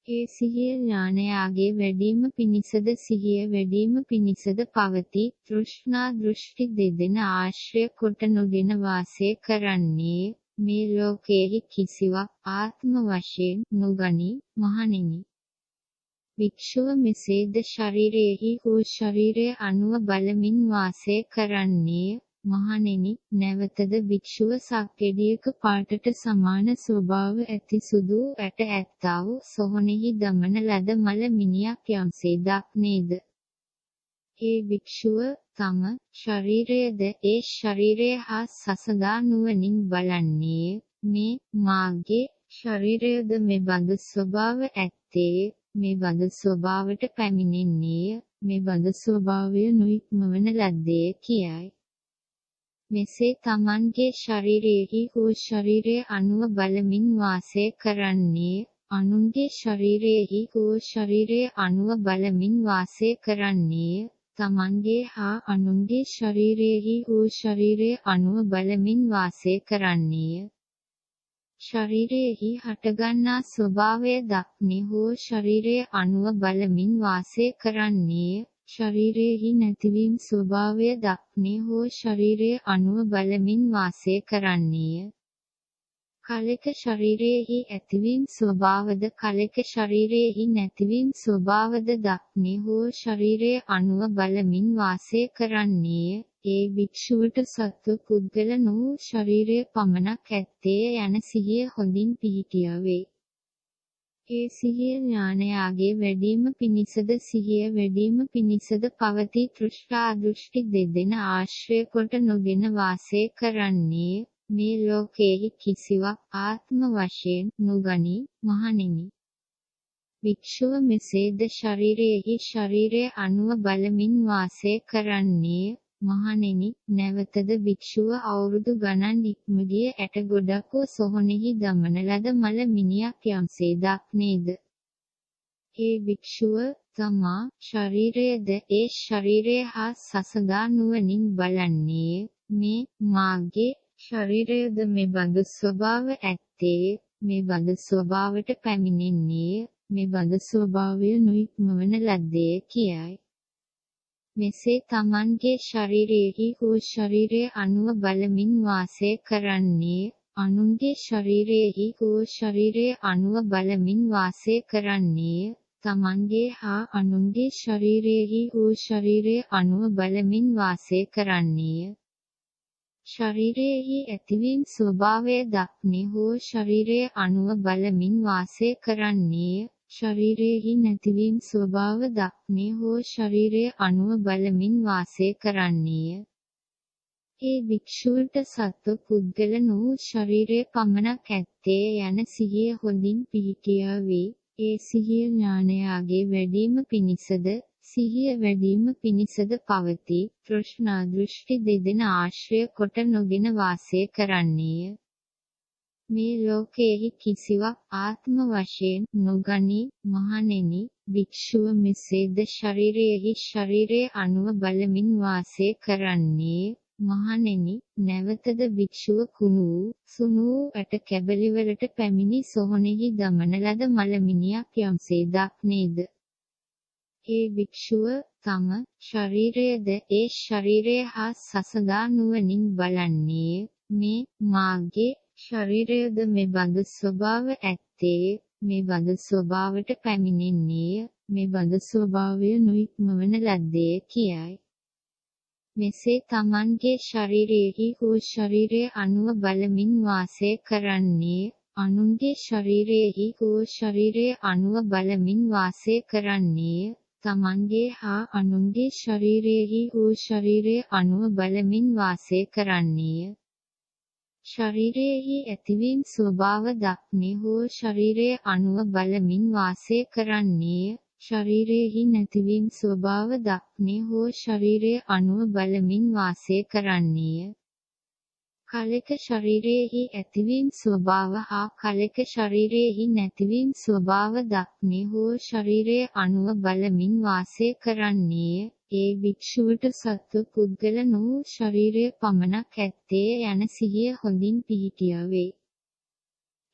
ඒ සිහිය ඥානයාගේ වැඩිම පිණිසද සිහිය වැඩිම පිණිසද පවති. තෘෂ්ණා දෘෂ්ටි දෙදෙන ආශ්‍රය කොට නොගෙන වාසය කරන්නේ. මේ ලෝකයේ කිසිවක් ආත්ම වශයෙන් නොගනී. මහණෙනි, භික්ෂුව මෙසේද ශරීරයෙහි හෝ ශරීරය අනුව බලමින් වාසය කරන්නේ. මහණෙනි, නැවතද භික්ෂුව සක්කෙඩියක පාටට සමාන ස්වභාව ඇති සුදු ඇට ඇත්තා වූ සොහොනෙහි දමන ලද මල මිනියක් යම්සේ දක්නේද, ඒ භික්ෂුව තම ශරීරයද ඒ ශරීරය හා සසඳා නුවණින් බලන්නේ. මේ මාගේ ශරීරයද මෙබඳු ස්වභාව ඇත්තේ, මෙබඳු ස්වභාවට පැමිණෙන්නේ, මෙබඳු ස්වභාවය නොඉක්මවන ලද්දේ කියයි. මෙසේ තමන්ගේ ශරීරයෙහි හෝ ශරීරය අනුව බලමින් වාසය කරන්නේ. අනුන්ගේ ශරීරයෙහි හෝ ශරීරය අනුව බලමින් වාසය කරන්නේ. තමන්ගේ හා අනුන්ගේ ශරීරයෙහි හෝ ශරීරය අනුව බලමින් වාසය කරන්නේ. ශරීරයෙහි හටගන්නා ස්වභාවය දක්නේ හෝ ශරීරය අනුව බලමින් වාසය කරන්නේ. ශරීරයෙහි නැතිවීම ස්වභාවය දක්නේ හෝ ශරීරය අනුව බලමින් වාසය කරන්නේ. කලෙක ශරීරයෙහි ඇතිවීම ස්වභාවද කලෙක ශරීරයෙහි නැතිවීම ස්වභාවද දක්නේ හෝ ශරීරය අනුව බලමින් වාසය කරන්නේ. ඒ භික්ෂුවට සත්ව පුද්ගල නොවූ ශරීරය පමණක් ඇත්තේ යන සිහිය හොඳින් පිහිටියාවේ. ඒ සිහිය ඥානයාගේ වැඩිම පිණිසද සිහිය වැඩිම පිණිසද පවති. තෘෂ්ණා දෘෂ්ටි දෙදෙන ආශ්‍රය කොට නොගෙන වාසය කරන්නේ. මේ ලෝකයේ කිසිවක් ආත්ම වශයෙන් නොගනී. මහණෙනි, භික්ෂුව මෙසේද ශරීරයෙහි ශරීරය අනුව බලමින් වාසය කරන්නේ. මහණෙනි, නැවතද භික්ෂුව අවුරුදු ගණන් ඉක්මගිය ඇට ගොඩක් වූ සොහොනෙහි දමන ලද මල මිනියක් යම්සේ දක්නේද, ඒ භික්ෂුව තමා ශරීරයද ඒ ශරීරය හා සසඳා නුවණින් බලන්නේ. මේ මාගේ ශරීරයද මෙබඳු ස්වභාව ඇත්තේ, මෙබඳු ස්වභාවට පැමිණෙන්නේ, මෙබඳු ස්වභාවය නොඉක්මවන ලද්දේ කියයි. මෙසේ තමන්ගේ ශරීරයෙහි හෝ ශරීරය අනුව බලමින් වාසය කරන්නේ. අනුන්ගේ ශරීරයෙහි හෝ ශරීරය අනුව බලමින් වාසය කරන්නේ. තමන්ගේ හා අනුන්ගේ ශරීරයෙහි හෝ ශරීරය අනුව බලමින් වාසය කරන්නේ. ශරීරයෙහි ඇතිවීම ස්වභාවය දක්නේ හෝ ශරීරය අනුව බලමින් වාසය කරන්නේය. ශරීරයෙහි නැතිවීම ස්වභාව දක්නේ හෝ ශරීරය අනුව බලමින් වාසය කරන්නේය. ඒ භික්ෂුවට සත්ව පුද්ගල වූ ශරීරය පමණක් ඇත්තේ යන සිහිය හොඳින් පිහිටියා වේ. ඒ සිහිය ඥානයාගේ වැඩිම පිණිසද සිහිය වැඩිම පිණිසද පවතී. තෘෂ්ණා දෘෂ්ටි දෙදෙන ආශ්‍රය කොට නොගෙන වාසය කරන්නේය. මේ ලෝකයෙහි කිසිවක් ආත්ම වශයෙන් නොගනී. මහණෙනි, භික්ෂුව මෙසේද ශරීරයෙහි ශරීරය අනුව බලමින් වාසය කරන්නේ. මහණෙනි, නැවතද භික්ෂුව කුණු වූ සුණු වූ ඇට කැබලිවලට පැමිණි සොහොනෙහි දමන ලද මලමිනියක් යම්සේ දක්නේද? ඒ භික්ෂුව තම ශරීරයද ඒ ශරීරය හා සසඳා නුවණින් බලන්නේය. මේ මාගේ ශරීරයද මෙබඳු ස්වභාව ඇත්තේ, මෙබඳු ස්වභාවයට පැමිණෙන්නේය, මෙබඳු ස්වභාවය නොඉක්මවන ලද්දේ කියයි. මෙසේ තමන්ගේ ශරීරයෙහි හෝ ශරීරය අනුව බලමින් වාසය කරන්නේ, අනුන්ගේ ශරීරයෙහි හෝ ශරීරය අනුව බලමින් වාසය කරන්නේ, තමන්ගේ හා අනුන්ගේ ශරීරයෙහි හෝ ශරීරය අනුව බලමින් වාසය කරන්නේ. ශරීරයෙහි ඇතිවීම ස්වභාව දක්නේ හෝ ශරීරය අනුව බලමින් වාසය කරන්නේ, ශරීරයෙහි නැතිවීම ස්වභාව දක්නේ හෝ ශරීරය අනුව බලමින් වාසය කරන්නේ. කලක ශරීරයෙහි ඇතිවීම ස්වභාව හා කලක ශරීරයෙහි නැතිවීම ස්වභාව දක්නේ හෝ ශරීරය අනුව බලමින් වාසය කරන්නේ. ඒ භික්ෂුවට සත්ව පුද්ගල වූ ශරීරය පමණක් ඇත්තේ යන සිහිය හොඳින් පිහිටියා වේ.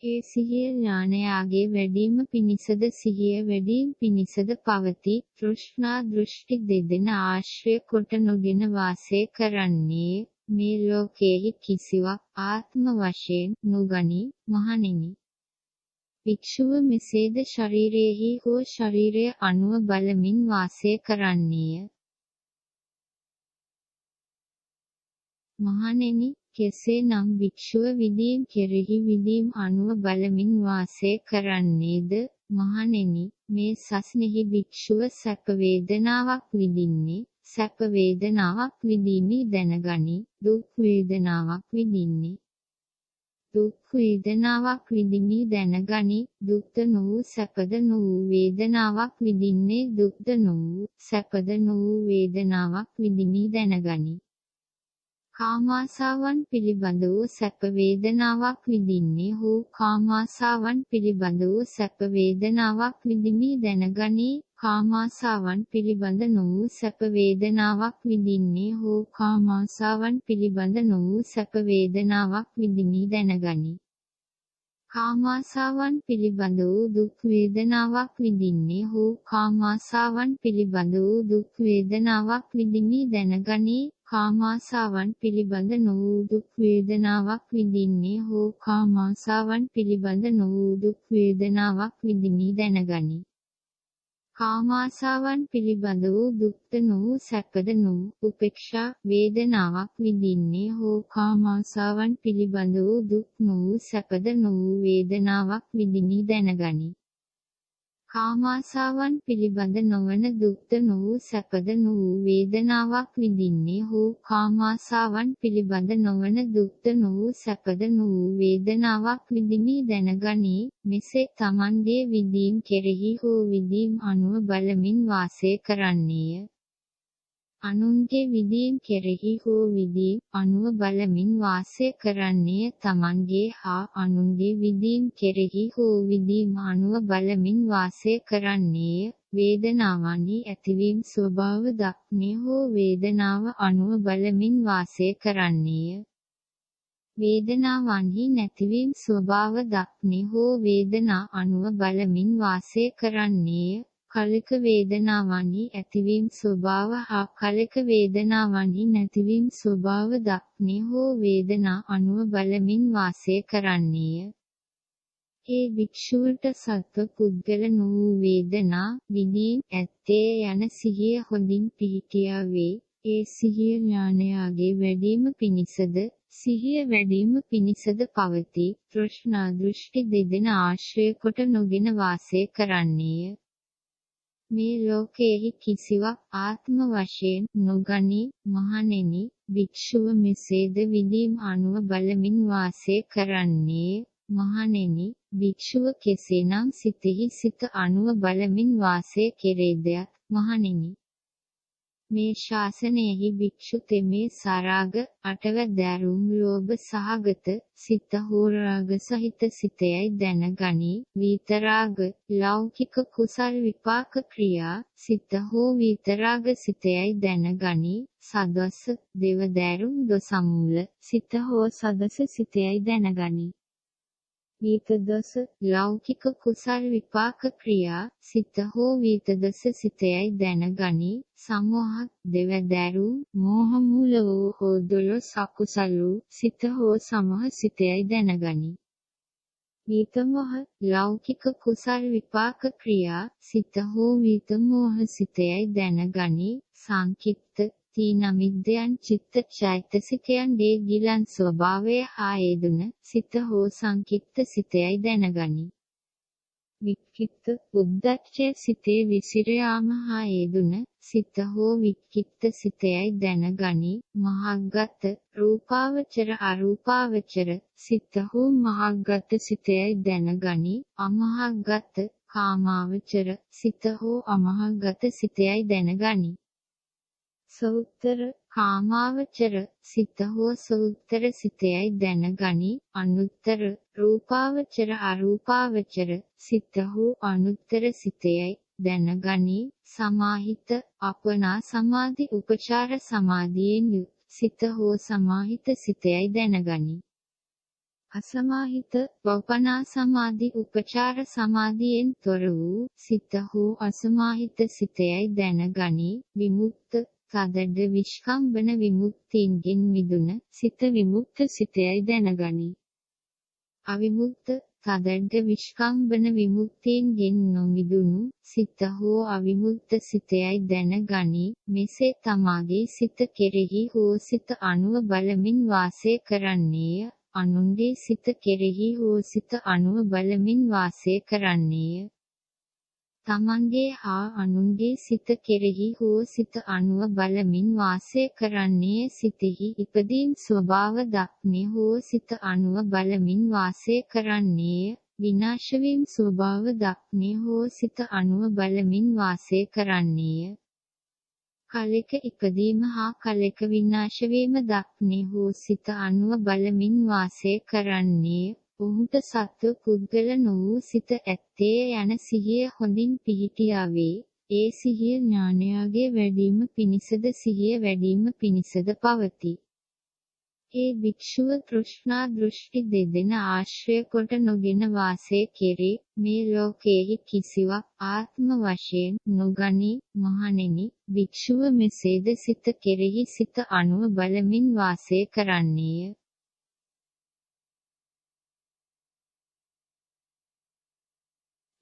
ඒ සිහිය ඥානයාගේ වැඩිම පිණිසද සිහිය වැඩිම පිණිසද පවතී. තෘෂ්ණා දෘෂ්ටි දෙදෙන ආශ්‍රය කොට නොගෙන වාසය කරන්නේ. මේ ලෝකයෙහි කිසිවක් ආත්ම වශයෙන් නොගනී. මහණෙනි, භික්ෂුව මෙසේද ශරීරයෙහි හෝ ශරීරය අනුව බලමින් වාසය කරන්නේය. මහණෙනි, කෙසේනම් භික්ෂුව විදීම් කෙරෙහි විදීම් අනුව බලමින් වාසය කරන්නේද? මහණෙනි, මේ සසනෙහි භික්ෂුව සැප වේදනාවක් විඳින්නේ, සැප වේදනාවක් විඳීමේ දැනගනි. දුක් වේදනාවක් විඳින්නේ, දුක් වේදනාවක් විඳිමි දැනගනි. දුක්ද නොවූ සැපද නොවූ වේදනාවක් විඳින්නේ, දුක්ද නොවූ සැපද නොවූ වේදනාවක් විඳිමි දැනගනි. කාමාශාවන් පිළිබඳ වූ සැප වේදනාවක් විඳින්නේ හෝ කාමාශාවන් පිළිබඳ වූ සැප වේදනාවක් විඳිමි දැනගනි. කාමාශාවන් පිළිබඳ නොවූ සැප වේදනාවක් විඳින්නේ හෝ කාමාශාවන් පිළිබඳ නොවූ සැප වේදනාවක් විඳිමි දැනගනි. කාමාශාවන් පිළිබඳ වූ දුක් වේදනාවක් විඳින්නේ හෝ කාමාශාවන් පිළිබඳ වූ දුක් වේදනාවක් විඳිමි දැනගනි. කාමාශාවන් පිළිබඳ නොවූ දුක් වේදනාවක් විඳින්නේ හෝ කාමාශාවන් පිළිබඳ නොවූ දුක් වේදනාවක් විඳිමි දැනගනි. කාමාශාවන් පිළිබඳ වූ දුක්ද නොවූ සැපද නොවූ උපේක්ෂා වේදනාවක් විඳින්නේ හෝ කාමාශාවන් පිළිබඳ වූ දුක් නොවූ සැපද නොවූ වේදනාවක් විඳිමි දැනගනි. කාමාශාවන් පිළිබඳ නොවන දුක්ද නොවූ සැපද නොවූ වේදනාවක් විඳින්නේ හෝ කාමාශාවන් පිළිබඳ නොවන දුක්ද නොවූ සැපද නොවූ වේදනාවක් විඳිමි දැනගනි. මෙසේ තමන්ගේ විදීම් කෙරෙහි හෝ විදීම් අනුව බලමින් වාසය කරන්නේය. අනුන්ගේ විදීම් කෙරෙහි හෝ විදීම් අනුව බලමින් වාසය කරන්නේ. තමන්ගේ හා අනුන්ගේ විදීම් කෙරෙහි හෝ විදීම් අනුව බලමින් වාසය කරන්නේ. වේදනාවන්හි ඇතිවීම ස්වභාව දක්නේ හෝ වේදනාව අනුව බලමින් වාසය කරන්නේ. වේදනාවන්හි නැතිවීම ස්වභාව දක්නේ හෝ වේදනා අනුව බලමින් වාසය කරන්නේ. කලක වේදනාවන්හි ඇතිවීම ස්වභාව හා කලක වේදනාවන්හි නැතිවීම ස්වභාව දක්නේ හෝ වේදනා අනුව බලමින් වාසය කරන්නේය. ඒ භික්ෂුවට සත්ව පුද්ගල වූ වේදනා විඳීම් ඇත්තේ යන සිහිය හොඳින් පිහිටියා වේ. ඒ සිහිය ඥානයාගේ වැඩිම පිණිසද සිහිය වැඩිම පිණිසද පවතී. තෘෂ්ණා දෘෂ්ටි දෙදෙන ආශ්‍රය කොට නොගෙන වාසය කරන්නේය. මේ ලෝකයෙහි කිසිවක් ආත්ම වශයෙන් නොගනී. මහණෙනි, භික්ෂුව මෙසේද විඳීම් අනුව බලමින් වාසය කරන්නේ. මහණෙනි, භික්ෂුව කෙසේනම් සිතෙහි සිත අනුව බලමින් වාසය කෙරේද? මහණෙනි, මේ ශාසනයෙහි භික්ෂු තෙමේ සරාග අටවැදෑරුම් ලෝභ සහගත සිත හෝ රාග සහිත සිතයයි දැනගනී. විතරාග ලෞකික කුසල් විපාක ක්‍රියා සිත හෝ විතරාග සිතයයි දැනගනී. සදස දෙවදෑරුම් දොසමූල සිත හෝ සදස සිතයයි දැනගනී. විතදස ලෞකික කුසල් විපාක ක්‍රියා සිත හෝ විතදස සිතයයි දැනගනී. සමෝහ දෙවදෑරුම් මෝහ මූල වූ හෝ දොළොස් අකුසල් වූ සිත හෝ සමෝහ සිතයයි දැනගනී. විතමෝහ ලෞකික කුසල් විපාක ක්‍රියා සිත හෝ විතමෝහ සිතයයි දැනගනී. සංකිට්ත තීනමිද්දයන් චිත්ත චෛතසිකයන්ගේ ගිලන් ස්වභාවය හා යෙදුන සිත හෝ සංකිට්ත සිතයයි දැනගනී. වික්ඛිප්ත උද්ධච්චය සිතේ විසිර යාම හා යෙදුන සිත හෝ වික්ඛිප්ත සිතයයි දැනගනී. මහග්ගත රූපාවචර අරූපාවචර සිත හෝ මහග්ගත සිතයයි දැනගනී. අමහග්ගත කාමාවචර සිත හෝ අමහග්ගත සිතයයි දැනගනී. සෞත්තර කාමාවචර සිත හෝ සෞත්තර සිතයයි දැනගනී. අනුත්තර රූපාවචර අරූපාවචර සිත හෝ අනුත්තර සිතයයි දැනගනී. සමාහිත අපනා සමාධි උපචාර සමාධියෙන් යුත් සිත හෝ සමාහිත සිතයයි දැනගනී. අසමාහිත වපනා සමාධි උපචාර සමාධියෙන් තොර වූ සිත හෝ අසමාහිත සිතයයි දැනගනී. විමුක්ත සදඩ විස්කම්බන විමුක්තියින්ගෙන් මිදුන සිත විමුක්ත සිතයයි දැනගනී. අවිමුක්ත සදඩ විස්කම්බන විමුක්තියින්ගෙන් නොමිදුණු සිත හෝ අවිමුක්ත සිතයයි දැනගනී. මෙසේ තමාගේ සිත කෙරෙහි හෝ සිත අනුව බලමින් වාසය කරන්නේය. අනුන්ගේ සිත කෙරෙහි හෝ සිත අනුව බලමින් වාසය කරන්නේය. තමන්ගේ හා අනුන්ගේ සිත කෙරෙහි හෝ සිත අනුව බලමින් වාසය කරන්නේ. සිතෙහි ඉපදීම් ස්වභාව දක්නේ හෝ සිත අනුව බලමින් වාසය කරන්නේ. විනාශවීම් ස්වභාව දක්නේ හෝ සිත අනුව බලමින් වාසය කරන්නේ. කලෙක ඉපදීම හා කලෙක විනාශවීම දක්නේ හෝ සිත අනුව බලමින් වාසය කරන්නේ. ඔහුට සත්ව පුද්ගල නොවූ සිත ඇත්තේ යන සිහිය හොඳින් පිහිටියාවේ. ඒ සිහිය ඥානයාගේ වැඩිම පිණිසද සිහිය වැඩිම පිණිසද පවතී. ඒ භික්ෂුව තෘෂ්ණා දෘෂ්ටි දෙදෙන ආශ්‍රය කොට නොගෙන වාසය කෙරේ. මේ ලෝකයෙහි කිසිවක් ආත්ම වශයෙන් නොගනී. මහණෙනි, භික්ෂුව මෙසේද සිත කෙරෙහි සිත අනුව බලමින් වාසය කරන්නේය.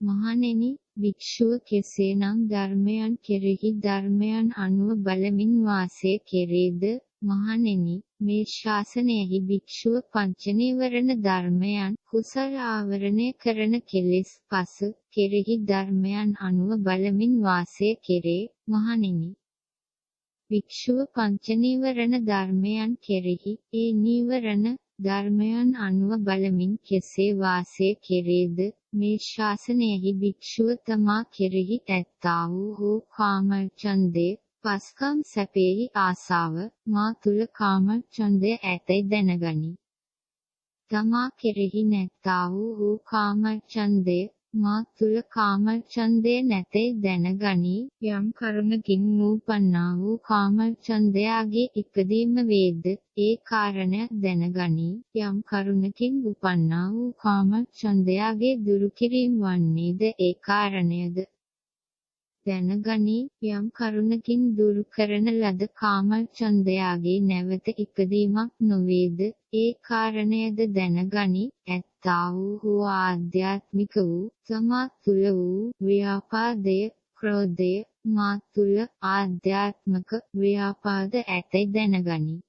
මහණෙනි, භික්ෂුව කෙසේනම් ධර්මයන් කෙරෙහි ධර්මයන් අනුව බලමින් වාසය කෙරේද? මහණෙනි, මේ ශාසනයෙහි භික්ෂුව පංච නීවරණ ධර්මයන් කුසල ආවරණය කරන කෙලෙස් පස කෙරෙහි ධර්මයන් අනුව බලමින් වාසය කෙරේ. මහණෙනි, භික්ෂුව පංච නීවරණ ධර්මයන් කෙරෙහි ඒ නීවරණ ධර්මයන් අනුව බලමින් කෙසේ වාසය කෙරේද? මේ ශාසනයෙහි භික්ෂුව තමා කෙරෙහි ඇත්තා වූ කාමච්ඡන්දය පස්කම් සැපෙහි ආසාව මා තුල කාමච්ඡන්දය ඇතැයි දැනගනී. තමා කෙරෙහි නැත්තා වූ කාමච්ඡන්දය මා තුල කාමච්ඡන්දය නැතැයි දැනගනී. යම් කරුණකින් නූපන්නා වූ කාමච්ඡන්දයාගේ ඉපදීම වේද ඒ කාරණය දැනගනී. යම් කරුණකින් උපන්නා වූ කාමච්ඡන්දයාගේ දුරු කිරීම වන්නේද ඒ කාරණයද දැනගනී. යම් කරුණකින් දුරු කරන ලද කාමච්ඡන්දයාගේ නැවත ඉපදීමක් නොවේද ඒ කාරණයද දැනගනී. ඇත්තා වූ ආධ්‍යාත්මික වූ තමා තුල වූ ව්‍යාපාදය ක්‍රෝධය මා තුල ආධ්‍යාත්මික ව්‍යාපාද ඇතැයි දැනගනී.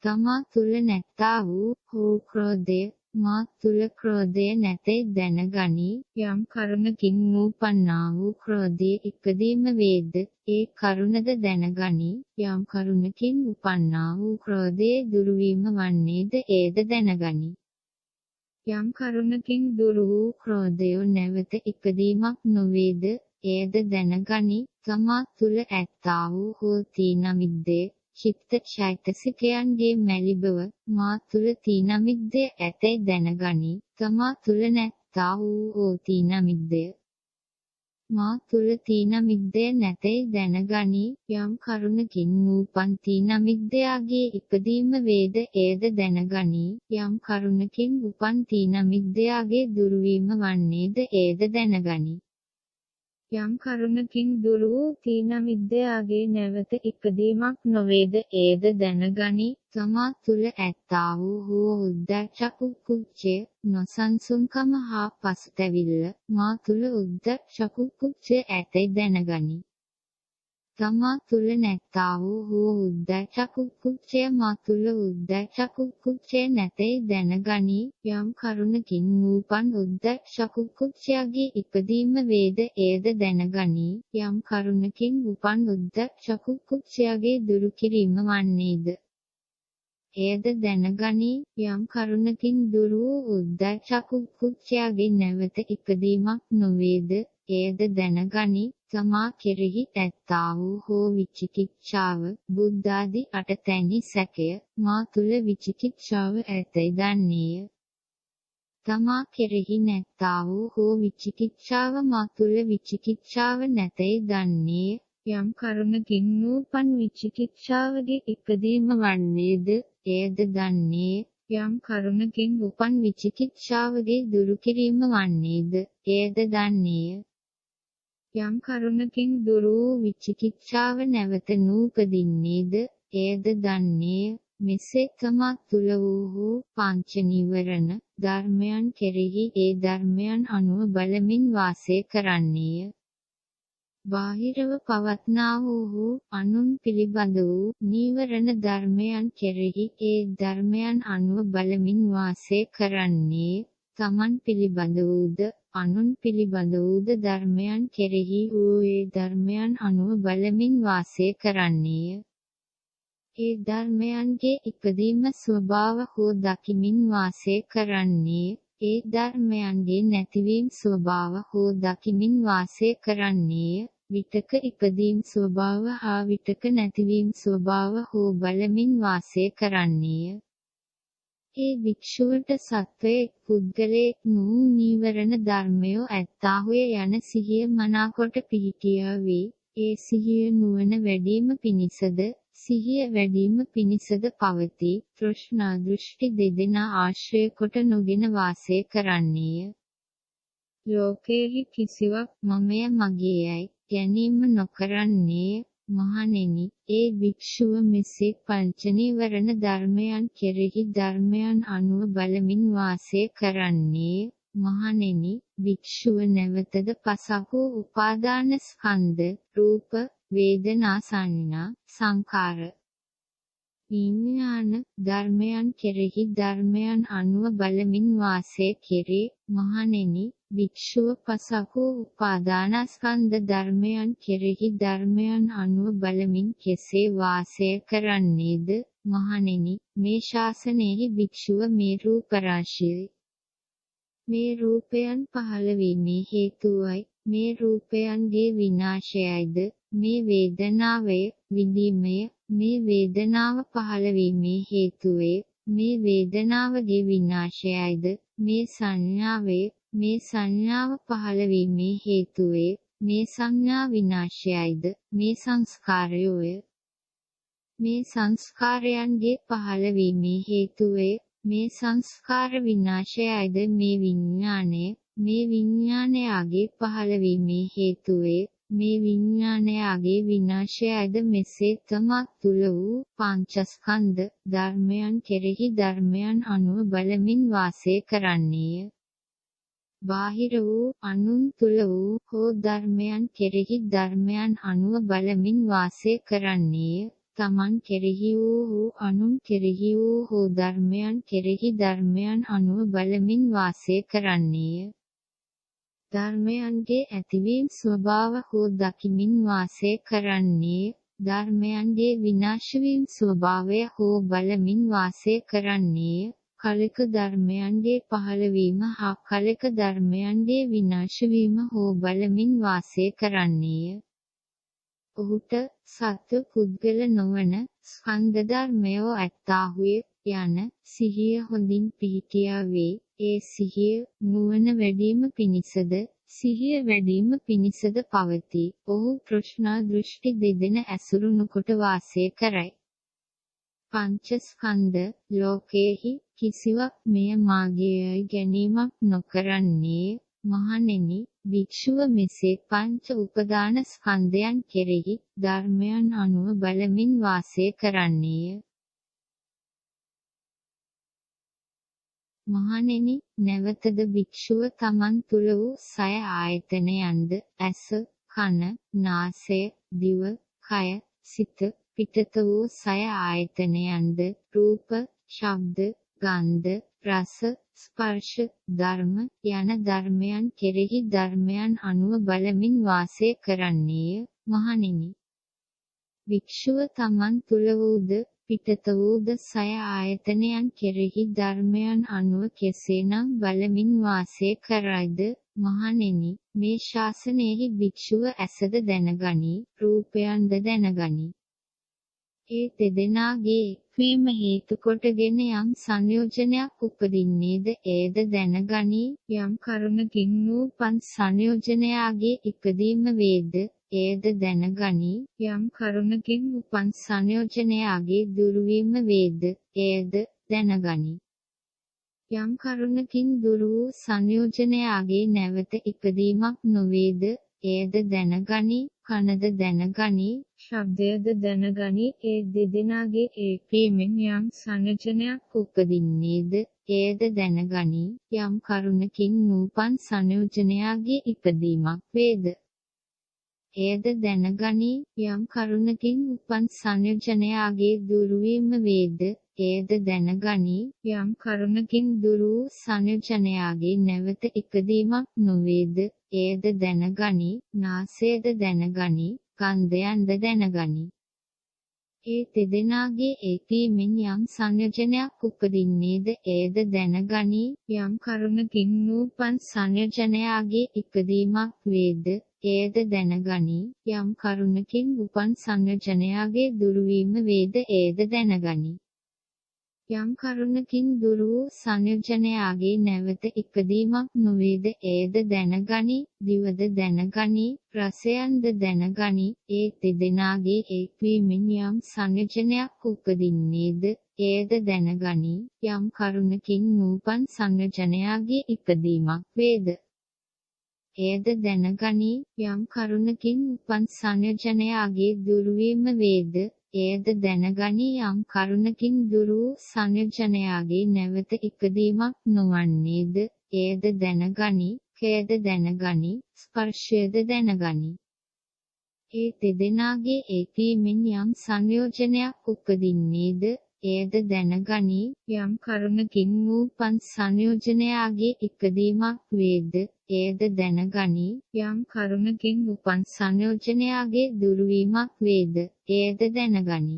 තමා තුල නැත්තා වූ හෝ ක්‍රෝධය මා තුල ක්‍රෝධය නැතේ දැනගනි. යම් කරුණකින් නූපන්නා වූ ක්‍රෝධය ඉපදීම වේද ඒ කරුණද දැනගනි. යම් කරුණකින් උපන්නා වූ ක්‍රෝධයේ දුරුවීම වන්නේද ඒද දැනගනි. යම් කරුණකින් දුරු වූ ක්‍රෝධය නැවත ඉපදීමක් නොවේද එයද දැනගනි. තමා තුල ඇත්තා වූ හෝ තීනමිද්දේ චිත්ත චෛතසිකයන්ගේ මැලි බව මා තුල තීනමිද්දය ඇතැයි දැනගනි. තමා තුල නැත්තා වූ හෝ තීනමිද්දය මා තුල තීනමිද්දය නැතැයි දැනගනි. යම් කරුණකින් නූපන් තීනමිද්දයාගේ ඉපදීම වේද එයද දැනගනි. යම් කරුණකින් උපන් තීනමිද්දයාගේ දුරුවීම වන්නේද එයද දැනගනි. යම් කරුණකින් දුරු වූ තීනමිද්දයාගේ නැවත ඉපදීමක් නොවේද එයද දැනගනි. තමා තුල ඇත්තා වූ හෝ උද්ධච්ච කුක්කුච්චය නොසන්සුන්කම හා පසුතැවිල්ල මා තුල උද්ධච්ච කුක්කුච්චය ඇතැයි දැනගනි. තමා තුල නැත්තා වූ හෝ උද්ධච්ච කුක්කුච්චය මා තුල උද්ධච්ච කුක්කුච්චය නැතැයි දැනගනි. යම් කරුණකින් නූපන් උද්ධච්ච කුක්කුච්චයගේ ඉපදීම වේද එයද දැනගනි. යම් කරුණකින් උපන් උද්ධච්ච කුක්කුච්චයගේ දුරු කිරීම වන්නේද එයද දැනගනි. යම් කරුණකින් දුරු වූ උද්ධච්ච කුක්කුච්චයගේ නැවත ඉපදීමක් නොවේද එයද දැනගනි. තමා කෙරෙහි ඇත්තා වූ හෝ විචිකිච්ඡාව බුද්ධාදී අටතැනි සැකය මා තුල විචිකිච්ඡාව ඇතැයි දන්නේය. තමා කෙරෙහි නැත්තා වූ හෝ විචිකිච්ඡාව මා තුල විචිකිච්ඡාව නැතැයි දන්නේය. යම් කරුණකින් නූපන් විචිකිච්ඡාවගේ ඉපදීම වන්නේද එයද දන්නේය. යම් කරුණකින් උපන් විචිකිච්ඡාවගේ දුරු කිරීම වන්නේද එයද දන්නේය. යම් කරුණකින් දුරු වූ විචිකිච්ඡාව නැවත නූපදින්නේද එයද දන්නේය. මෙසේ තමා තුල වූ පංච නීවරණ ධර්මයන් කෙරෙහි ඒ ධර්මයන් අනුව බලමින් වාසය කරන්නේය. බාහිරව පවත්නා වූ අනුන් පිළිබඳ වූ නීවරණ ධර්මයන් කෙරෙහි ඒ ධර්මයන් අනුව බලමින් වාසය කරන්නේ. තමන් පිළිබඳ වූද අනුන් පිළිබඳ වූද ධර්මයන් කෙරෙහි වූ ඒ ධර්මයන් අනුව බලමින් වාසය කරන්නේය. ඒ ධර්මයන්ගේ ඉපදීම ස්වභාව හෝ දකිමින් වාසය කරන්නේ. ඒ ධර්මයන්ගේ නැතිවීම ස්වභාව හෝ දකිමින් වාසය කරන්නේ. විතක ඉපදීම් ස්වභාව හා විතක නැතිවීම ස්වභාව හෝ බලමින් වාසය කරන්නේය. ඒ භික්ෂුවට සත්වයේ පුද්ගලයෙක් වූ නීවරණ ධර්මයෝ ඇත්තාහුය යන සිහිය මනාකොට පිහිටියා වේ. ඒ සිහිය නුවණ වැඩිම පිණිසද සිහිය වැඩිම පිණිසද පවතී. තෘෂ්ණා දෘෂ්ටි දෙදෙනා ආශ්‍රය කොට නොගෙන වාසය කරන්නේය. ලෝකයෙහි කිසිවක් මමය මගේයයි ගැනීම නොකරන්නේ. මහණෙනි, ඒ භික්ෂුව මෙසේ පංච නීවරණ ධර්මයන් කෙරෙහි ධර්මයන් අනුව බලමින් වාසය කරන්නේ. මහණෙනි, භික්ෂුව නැවතද පසක් වූ උපාදාන ස්කන්ධ රූප වේදනා සංඥා සංකාර විඥාන ධර්මයන් කෙරෙහි ධර්මයන් අනුව බලමින් වාසය කෙරේ. මහණෙනි, භික්ෂුව පසක් වූ උපාදානස්කන්ධ ධර්මයන් කෙරෙහි ධර්මයන් අනුව බලමින් කෙසේ වාසය කරන්නේද? මහණෙනි, මේ ශාසනයෙහි භික්ෂුව මේ රූප රාශියයි. මේ රූපයන් පහළ වීමේ හේතුවයි. මේ රූපයන්ගේ විනාශයයිද මේ වේදනාවය විඳීමය. මේ වේදනාව පහළ වීමේ හේතුවේ මේ වේදනාවගේ විනාශයයිද මේ සංඥාවේ මේ සංඥාව පහළ වීමේ හේතුවේ මේ සංඥා විනාශයයිද මේ සංස්කාරයෝය. මේ සංස්කාරයන්ගේ පහළ වීමේ හේතුවේ මේ සංස්කාර විනාශයයිද මේ විඥානය. මේ විඥානයගේ පහළ වීමේ හේතුවේ මේ විඥානයගේ විනාශයයිද. මෙසේ තමා තුල වූ පංචස්කන්ධ ධර්මයන් කෙරෙහි ධර්මයන් අනුව බලමින් වාසය කරන්නේය. බාහිර වූ අනුන් තුල වූ හෝ ධර්මයන් කෙරෙහි ධර්මයන් අනුව බලමින් වාසය කරන්නේය. තමන් කෙරෙහි වූ අනුන් කෙරෙහි වූ ධර්මයන් කෙරෙහි ධර්මයන් අනුව බලමින් වාසය කරන්නේය. ධර්මයන්ගේ ඇතිවීම ස්වභාව හෝ දකිමින් වාසය කරන්නේ, ධර්මයන්ගේ විනාශවීම ස්වභාවය හෝ බලමින් වාසය කරන්නේ, කලක ධර්මයන්ගේ පහළවීම හා කලක ධර්මයන්ගේ විනාශවීම හෝ බලමින් වාසය කරන්නේය. ඔහුට සත්ව පුද්ගල නොවන ස්කන්ධ ධර්මයෝ ඇත්තාහුය යන සිහිය හොඳින් පිහිටියා වේ. ඒ සිහිය නුවණ වැඩිම පිණිසද සිහිය වැඩිම පිණිසද පවතී. ඔහු තෘෂ්ණා දෘෂ්ටි දෙදෙන ඇසුරු නොකොට වාසය කරයි. පංචස්කන්ධ ලෝකයේහි කිසිවක් මෙය මාගේයයි ගැනීමක් නොකරන්නේ. මහණෙනි, භික්ෂුව මෙසේ පංච උපාදාන ස්කන්ධයන් කෙරෙහි ධර්මයන් අනුව බලමින් වාසය කරන්නේය. මහණෙනි, නැවතද භික්ෂුව තමන් තුළ වූ සය ආයතනයන්ද ඇස, කන, නාසය, දිව, කය, සිත, පිටත වූ සය ආයතනයන්ද රූප, ශබ්ද, ගන්ධ, රස, ස්පර්ශ, ධර්ම යන ධර්මයන් කෙරෙහි ධර්මයන් අනුව බලමින් වාසය කරන්නේය. මහණෙනි, භික්ෂුව තමන් තුළ වූද පිටත වූද සය ආයතනයන් කෙරෙහි ධර්මයන් අනුව කෙසේනම් බලමින් වාසය කරයිද? මහණෙනි, මේ ශාසනයෙහි භික්ෂුව ඇසද දැනගනි, රූපයන්ද දැනගනි. ඒ දෙදෙනාගේ එක්වීම හේතු කොටගෙන යම් සංයෝජනයක් උපදින්නේද එයද දැනගනි. යම් කරුණකින් නූපන් සංයෝජනයාගේ ඉපදීම වේද එයද දැනගනි. යම් කරුණකින් උපන් සංයෝජනයාගේ දුර්වීම වේද එයද දැනගනි. යම් කරුණකින් දුරු වූ සංයෝජනයාගේ නැවත ඉපදීමක් නොවේද එයද දැනගනි. කනද දැනගනි, ශබ්දයද දැනගනි. ඒ දෙදෙනාගේ ඒකීමෙන් යම් සංයෝජනයක් උපදින්නේද එයද දැනගනි. යම් කරුණකින් නූපන් සංයෝජනයාගේ ඉපදීමක් වේද එයද දැනගනි. යම් කරුණකින් උපන් සංයෝජනයාගේ දුර්වීම වේද එයද දැනගනි. යම් කරුණකින් දුරු වූ සංයෝජනයාගේ නැවත ඉපදීමක් නොවේද එයද දැනගනි. නාසයද දැනගනි, ගන්ධයන්ද දැනගනි. ඒ දෙදෙනාගේ ඒකීමෙන් යම් සංයෝජනයක් උපදින්නේද එයද දැනගනි. යම් කරුණකින් නූපන් සංයෝජනයාගේ ඉපදීමක් වේද එයද දැනගනි. යම් කරුණකින් උපන් සංයෝජනයාගේ දුර්වීම වේද එයද දැනගනි. යම් කරුණකින් දුරු වූ සංයෝජනයාගේ නැවත ඉපදීමක් නොවේද එයද දැනගනි. දිවද දැනගනි, රසයන්ද දැනගනි. ඒ දෙදෙනාගේ එක්වීමෙන් යම් සංයෝජනයක් උපදින්නේද එයද දැනගනි. යම් කරුණකින් නූපන් සංයෝජනයාගේ ඉපදීමක් වේද එයද දැනගනි. යම් කරුණකින් උපන් සංයෝජනයාගේ දුර්වීම වේද එයද දැනගනි. යම් කරුණකින් දුරු වූ සංයෝජනයාගේ නැවත ඉපදීමක් නොවන්නේද එයද දැනගනි. කයද දැනගනි, ස්පර්ශයද දැනගනි. ඒ දෙදෙනාගේ ඒකීමෙන් යම් සංයෝජනයක් උපදින්නේද එයද දැනගනි. යම් කරුණකින් නූපන් සංයෝජනයාගේ ඉපදීමක් වේද එයද දැනගනි. යම් කරුණකින් උපන් සංයෝජනයාගේ දුර්වීමක් වේද එයද දැනගනි.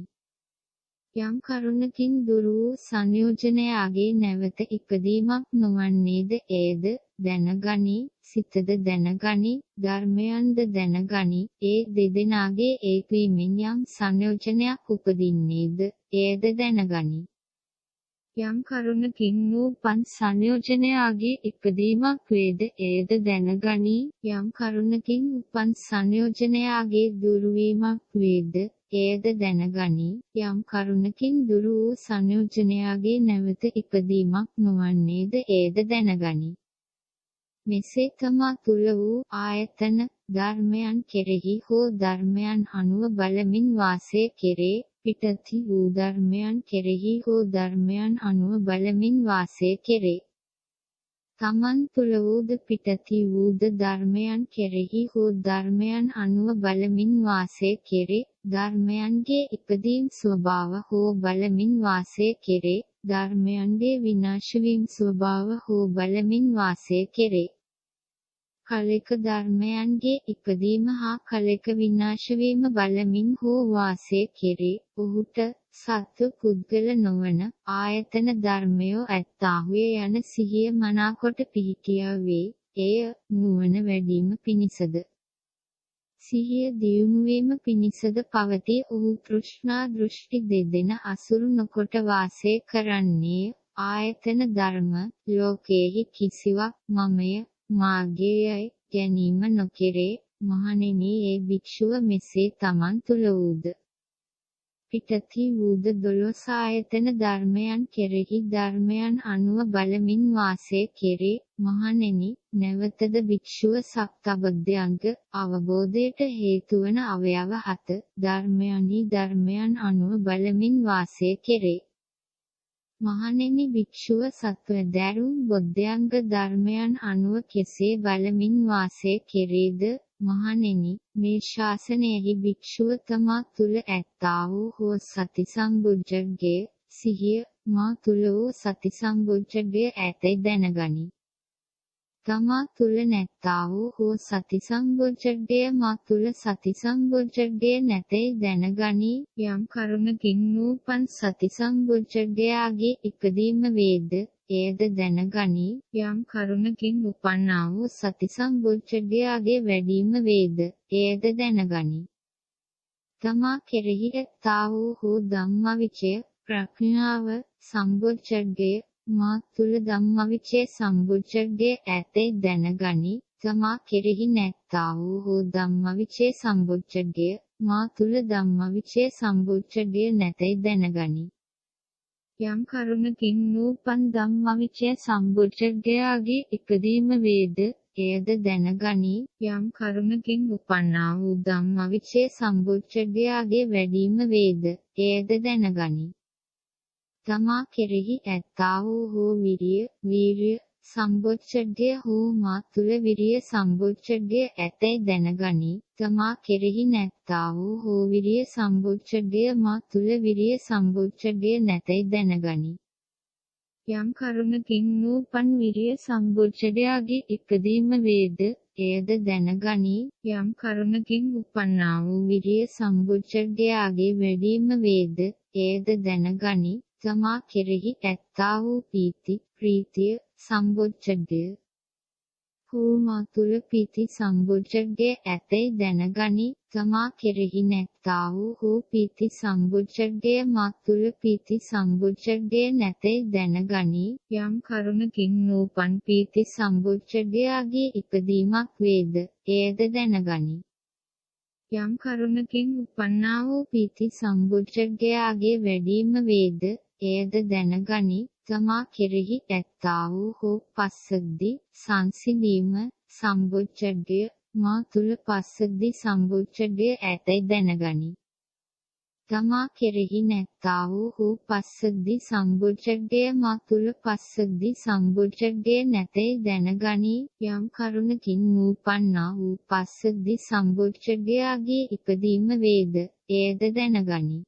යම් කරුණකින් දුරු වූ සංයෝජනයාගේ නැවත ඉපදීමක් නොවන්නේද එයද දැනගනි. සිතද දැනගනි, ධර්මයන්ද දැනගනි. ඒ දෙදෙනාගේ ඒකීමෙන් යම් සංයෝජනයක් උපදින්නේද එයද දැනගනි. යම් කරුණකින් නූපන් සංයෝජනයාගේ ඉපදීමක් වේද එයද දැනගනි. යම් කරුණකින් උපන් සංයෝජනයාගේ දුර්වීමක් වේද එයද දැනගනි. යම් කරුණකින් දුරු වූ සංයෝජනයාගේ නැවත ඉපදීමක් නොවන්නේද එයද දැනගනි. මෙසේ තමා තුළ වූ ආයතන ධර්මයන් කෙරෙහි හෝ ධර්මයන් අනුව බලමින් වාසය කෙරේ. පිටති වූ ධර්මයන් කෙරෙහි හෝ ධර්මයන් අනුව බලමින් වාසය කෙරේ. තමන් තුළ වූද පිටති වූද ධර්මයන් කෙරෙහි හෝ ධර්මයන් අනුව බලමින් වාසය කෙරේ. ධර්මයන්ගේ ඉපදීම් ස්වභාව හෝ බලමින් වාසය කෙරේ. ධර්මයන්ගේ විනාශ වීම ස්වභාව හෝ බලමින් වාසය කෙරේ. කලෙක ධර්මයන්ගේ ඉපදීම හා කලෙක විනාශ වීම බලමින් හෝ වාසය කෙරේ. ඔහුට සත්ව පුද්ගල නොවන ආයතන ධර්මයෝ ඇත්තාහුය යන සිහිය මනාකොට පිහිටියා වේ. එය නුවණ වැඩිම පිණිසද සිහිය දියුණු වීම පිණිසද පවතී. ඔහු තෘෂ්ණා දෘෂ්ටි දෙදෙන අසුරු නොකොට වාසය කරන්නේ ආයතන ධර්ම ලෝකයේහි කිසිවක් මමය මාගේයයි ගැනීම නොකෙරේ. මහණෙනි ඒ භික්ෂුව මෙසේ තමන් තුළ වූද පිටති වූද 12 ආයතන ධර්මයන් කෙරෙහි ධර්මයන් අනුව බලමින් වාසය කෙරේ. මහණෙනි නැවතද භික්ෂුව සක්තබද්ධංග අවබෝධයට හේතුවන අවයව 7 ධර්මයන්හි ධර්මයන් අනුව බලමින් වාසය කෙරේ. මහණෙනි භික්ෂුව සත්ව දැරුම් බොද්ධංග ධර්මයන් අනුව කෙසේ බලමින් වාසය කෙරේද? මහණෙනි මේ ශාසනයෙහි භික්ෂුව තමා තුල ඇත්තා වූ හෝ සති සම්බුද්ධග්ගය සිහිය මා තුල වූ සති සම්බුද්ධග්ගය ඇතැයි දැනගනි. තමා තුල නැත්තා වූ හෝ සති සම්බුද්ධග්ගය මා තුල සති සම්බුද්ධග්ගය නැතැයි දැනගනි. යම් කරුණකින් නූපන් සති සම්බුද්ධග්ගයාගේ ඉපදීම වේද එයද දැනගනි. යම් කරුණකින් උපන්නා වූ සති සම්බුද්ධග්ගයාගේ වැඩීම වේද එයද දැනගනි. තමා කෙරෙහි ඇත්තා වූ හෝ ධම්මවිචය ප්‍රඥාව සම්බුද්ධග්ගය මා තුල ධම්මවිචය සම්බුද්ධග්ගය ඇතැයි දැනගනි. තමා කෙරෙහි නැත්තා වූ හෝ ධම්මවිචය සම්බුද්ධග්ගය මා තුල ධම්මවිචය සම්බුද්ධග්ගය නැතැයි දැනගනි. යම් කරුණකින් නූපන් ධම්මවිචය සම්බුද්ධග්ගයාගේ ඉපදීම වේද එයද දැනගනි. යම් කරුණකින් උපන්නා වූ ධම්මවිචය සම්බුද්ධග්ගයාගේ වැඩීම වේද එයද දැනගනි. තමා කෙරෙහි ඇත්තා වූ හෝ වීර්ය සම්බුද්ධග්ගය හෝ මා තුල විරිය සම්බුද්ධග්ගය ඇතැයි දැනගනි. තමා කෙරෙහි නැත්තා වූ හෝ විරිය සම්බුද්ධග්ගය මා තුල විරිය සම්බුද්ධග්ගය නැතැයි දැනගනි. යම් කරුණකින් නූපන් විරිය සම්බුද්ධග්ගයාගේ ඉපදීම වේද එයද දැනගනි. යම් කරුණකින් උපන්නා වූ විරිය සම්බුද්ධග්ගයාගේ වැඩීම වේද එයද දැනගනි. තමා කෙරෙහි ඇත්තා වූ ප්‍රීතිය සම්බුද්ධග්ගය හෝ මා තුල පීති සම්බුද්ධග්ගය ඇතැයි දැනගනි. තමා කෙරෙහි නැත්තා වූ හෝ පීති සම්බුද්ධග්ගය මා තුල පීති සම්බුද්ධග්ගය නැතැයි දැනගනි. යම් කරුණකින් නූපන් පීති සම්බුද්ධග්ගයාගේ ඉපදීමක් වේද එයද දැනගනි. යම් කරුණකින් උපන්නා වූ පීති සම්බුද්ධග්ගයාගේ වැඩීම වේද එයද දැනගනි. තමා කෙරෙහි ඇත්තා වූ හෝ පස්සද්ධි සංසිඳීම සම්බුද්ධග්ගය මා තුල පස්සද්ධි සම්බුද්ධග්ගය ඇතැයි දැනගනි. තමා කෙරෙහි නැත්තා වූ හෝ පස්සද්ධි සම්බුද්ධග්ගය මා තුල පස්සද්ධි සම්බුද්ධග්ගය නැතැයි දැනගනි. යම් කරුණකින් නූපන්නා වූ පස්සද්ධි සම්බුද්ධග්ගයාගේ ඉපදීම වේද එයද දැනගනි.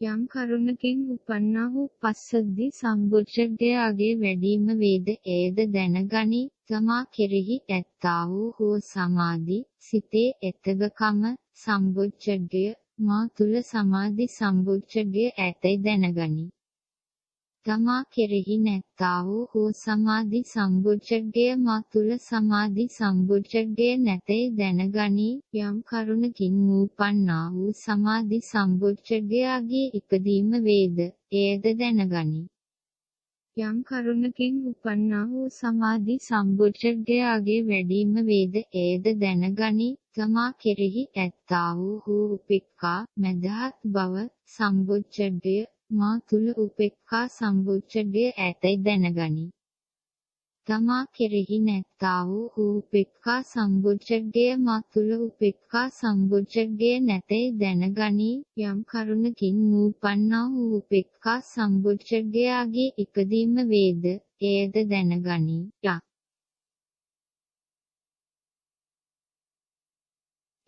යම් කරුණකින් උපන්නා වූ පස්සද්ධි සම්බුද්ධග්ගයාගේ වැඩීම වේද එයද දැනගනි. තමා කෙරෙහි ඇත්තා වූ හෝ සමාධි සිතේ එතගකම සම්බුද්ධග්ගය මා තුල සමාධි සම්බුද්ධග්ගය ඇතැයි දැනගනි. තමා කෙරෙහි නැත්තා වූ හෝ සමාධි සම්බුද්ධග්ගය මා තුල සමාධි සම්බුද්ධග්ගය නැතැයි දැනගනි. යම් කරුණකින් නූපන්නා වූ සමාධි සම්බුද්ධග්ගයාගේ ඉපදීම වේද එයද දැනගනි. යම් කරුණකින් උපන්නා වූ සමාධි සම්බුද්ධග්ගයාගේ වැඩීම වේද එයද දැනගනි. තමා කෙරෙහි ඇත්තා වූ හෝ උපේක්ඛා මදහත් බව සම්බුද්ධග්ගය මා තුල උපේක්ඛා සම්බුද්ධග්ගය ඇතැයි දැනගනි. තමා කෙරෙහි නැත්තා වූ උපේක්ඛා සම්බුද්ධග්ගය මා තුල උපේක්ඛා සම්බුද්ධග්ගය නැතැයි දැනගනි. යම් කරුණකින් නූපන්නා වූ උපේක්ඛා සම්බුද්ධග්ගයාගේ ඉපදීම වේද එයද දැනගනී.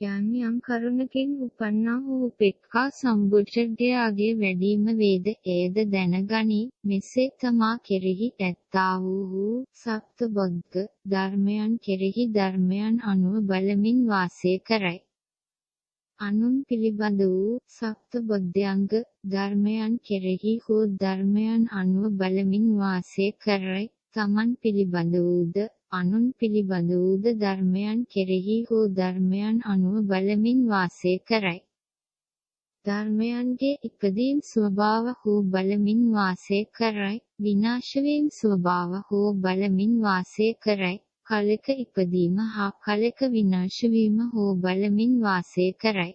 යම් කරුණකින් උපන්නා වූ උපේක්ඛා සම්බුද්ධයාගේ වැඩීම වේද එයද දැනගනී. මෙසේ තමා කෙරෙහි ඇත්තා වූ සප්තබොද්ධ ධර්මයන් කෙරෙහි ධර්මයන් අනුව බලමින් වාසය කරයි. අනුන් පිළිබඳ වූ සප්තබොද්ධංග ධර්මයන් කෙරෙහි හෝ ධර්මයන් අනුව බලමින් වාසය කරයි. තමන් පිළිබඳ වූද අනුන් පිළිබඳ වූද ධර්මයන් කෙරෙහි හෝ ධර්මයන් අනුව බලමින් වාසය කරයි. ධර්මයන්ගේ ඉපදීම් ස්වභාව හෝ බලමින් වාසය කරයි. විනාශවීම ස්වභාව හෝ බලමින් වාසය කරයි. කලක ඉපදීම හා කලක විනාශ වීම හෝ බලමින් වාසය කරයි.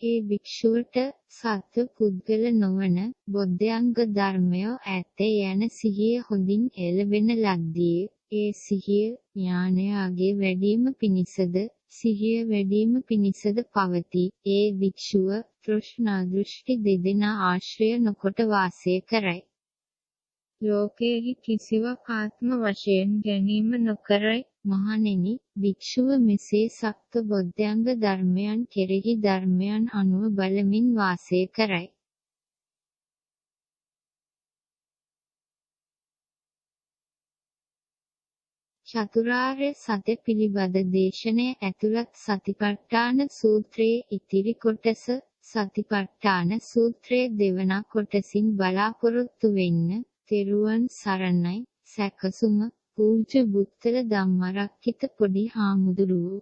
ඒ භික්ෂුවට සත්ව පුද්ගල නොවන බොද්ධංග ධර්මය ඇත්තේ යන සිහිය හොඳින් එළවෙන ලද්දේ ඒ සිහිය ඥානයගේ වැඩිම පිණිසද සිහිය වැඩිම පිණිසද පවතී. ඒ භික්ෂුව තෘෂ්ණා දෘෂ්ටි දෙදෙනා ආශ්‍රය නොකොට වාසය කරයි. ලෝකයේ කිසිවක් ආත්ම වශයෙන් ගැනීම නොකරයි. මහණෙනි, භික්ෂුව මෙසේ සප්ත බොද්ධංග ධර්මයන් කෙරෙහි ධර්මයන් අනුව බලමින් වාසය කරයි. චතුරාර්ය සත්‍ය පිළිබඳ දේශනය ඇතුළත් සතිපට්ඨාන සූත්‍රයේ ඉතිරි කොටස සතිපට්ඨාන සූත්‍රයේ දෙවන කොටසින් බලාපොරොත්තු වෙන්න. තෙරුවන් සරණයි. සැකසුම පූජ්‍ය බුත්තල ධම්මරක්ඛිත පොඩි හාමුදුරුවෝ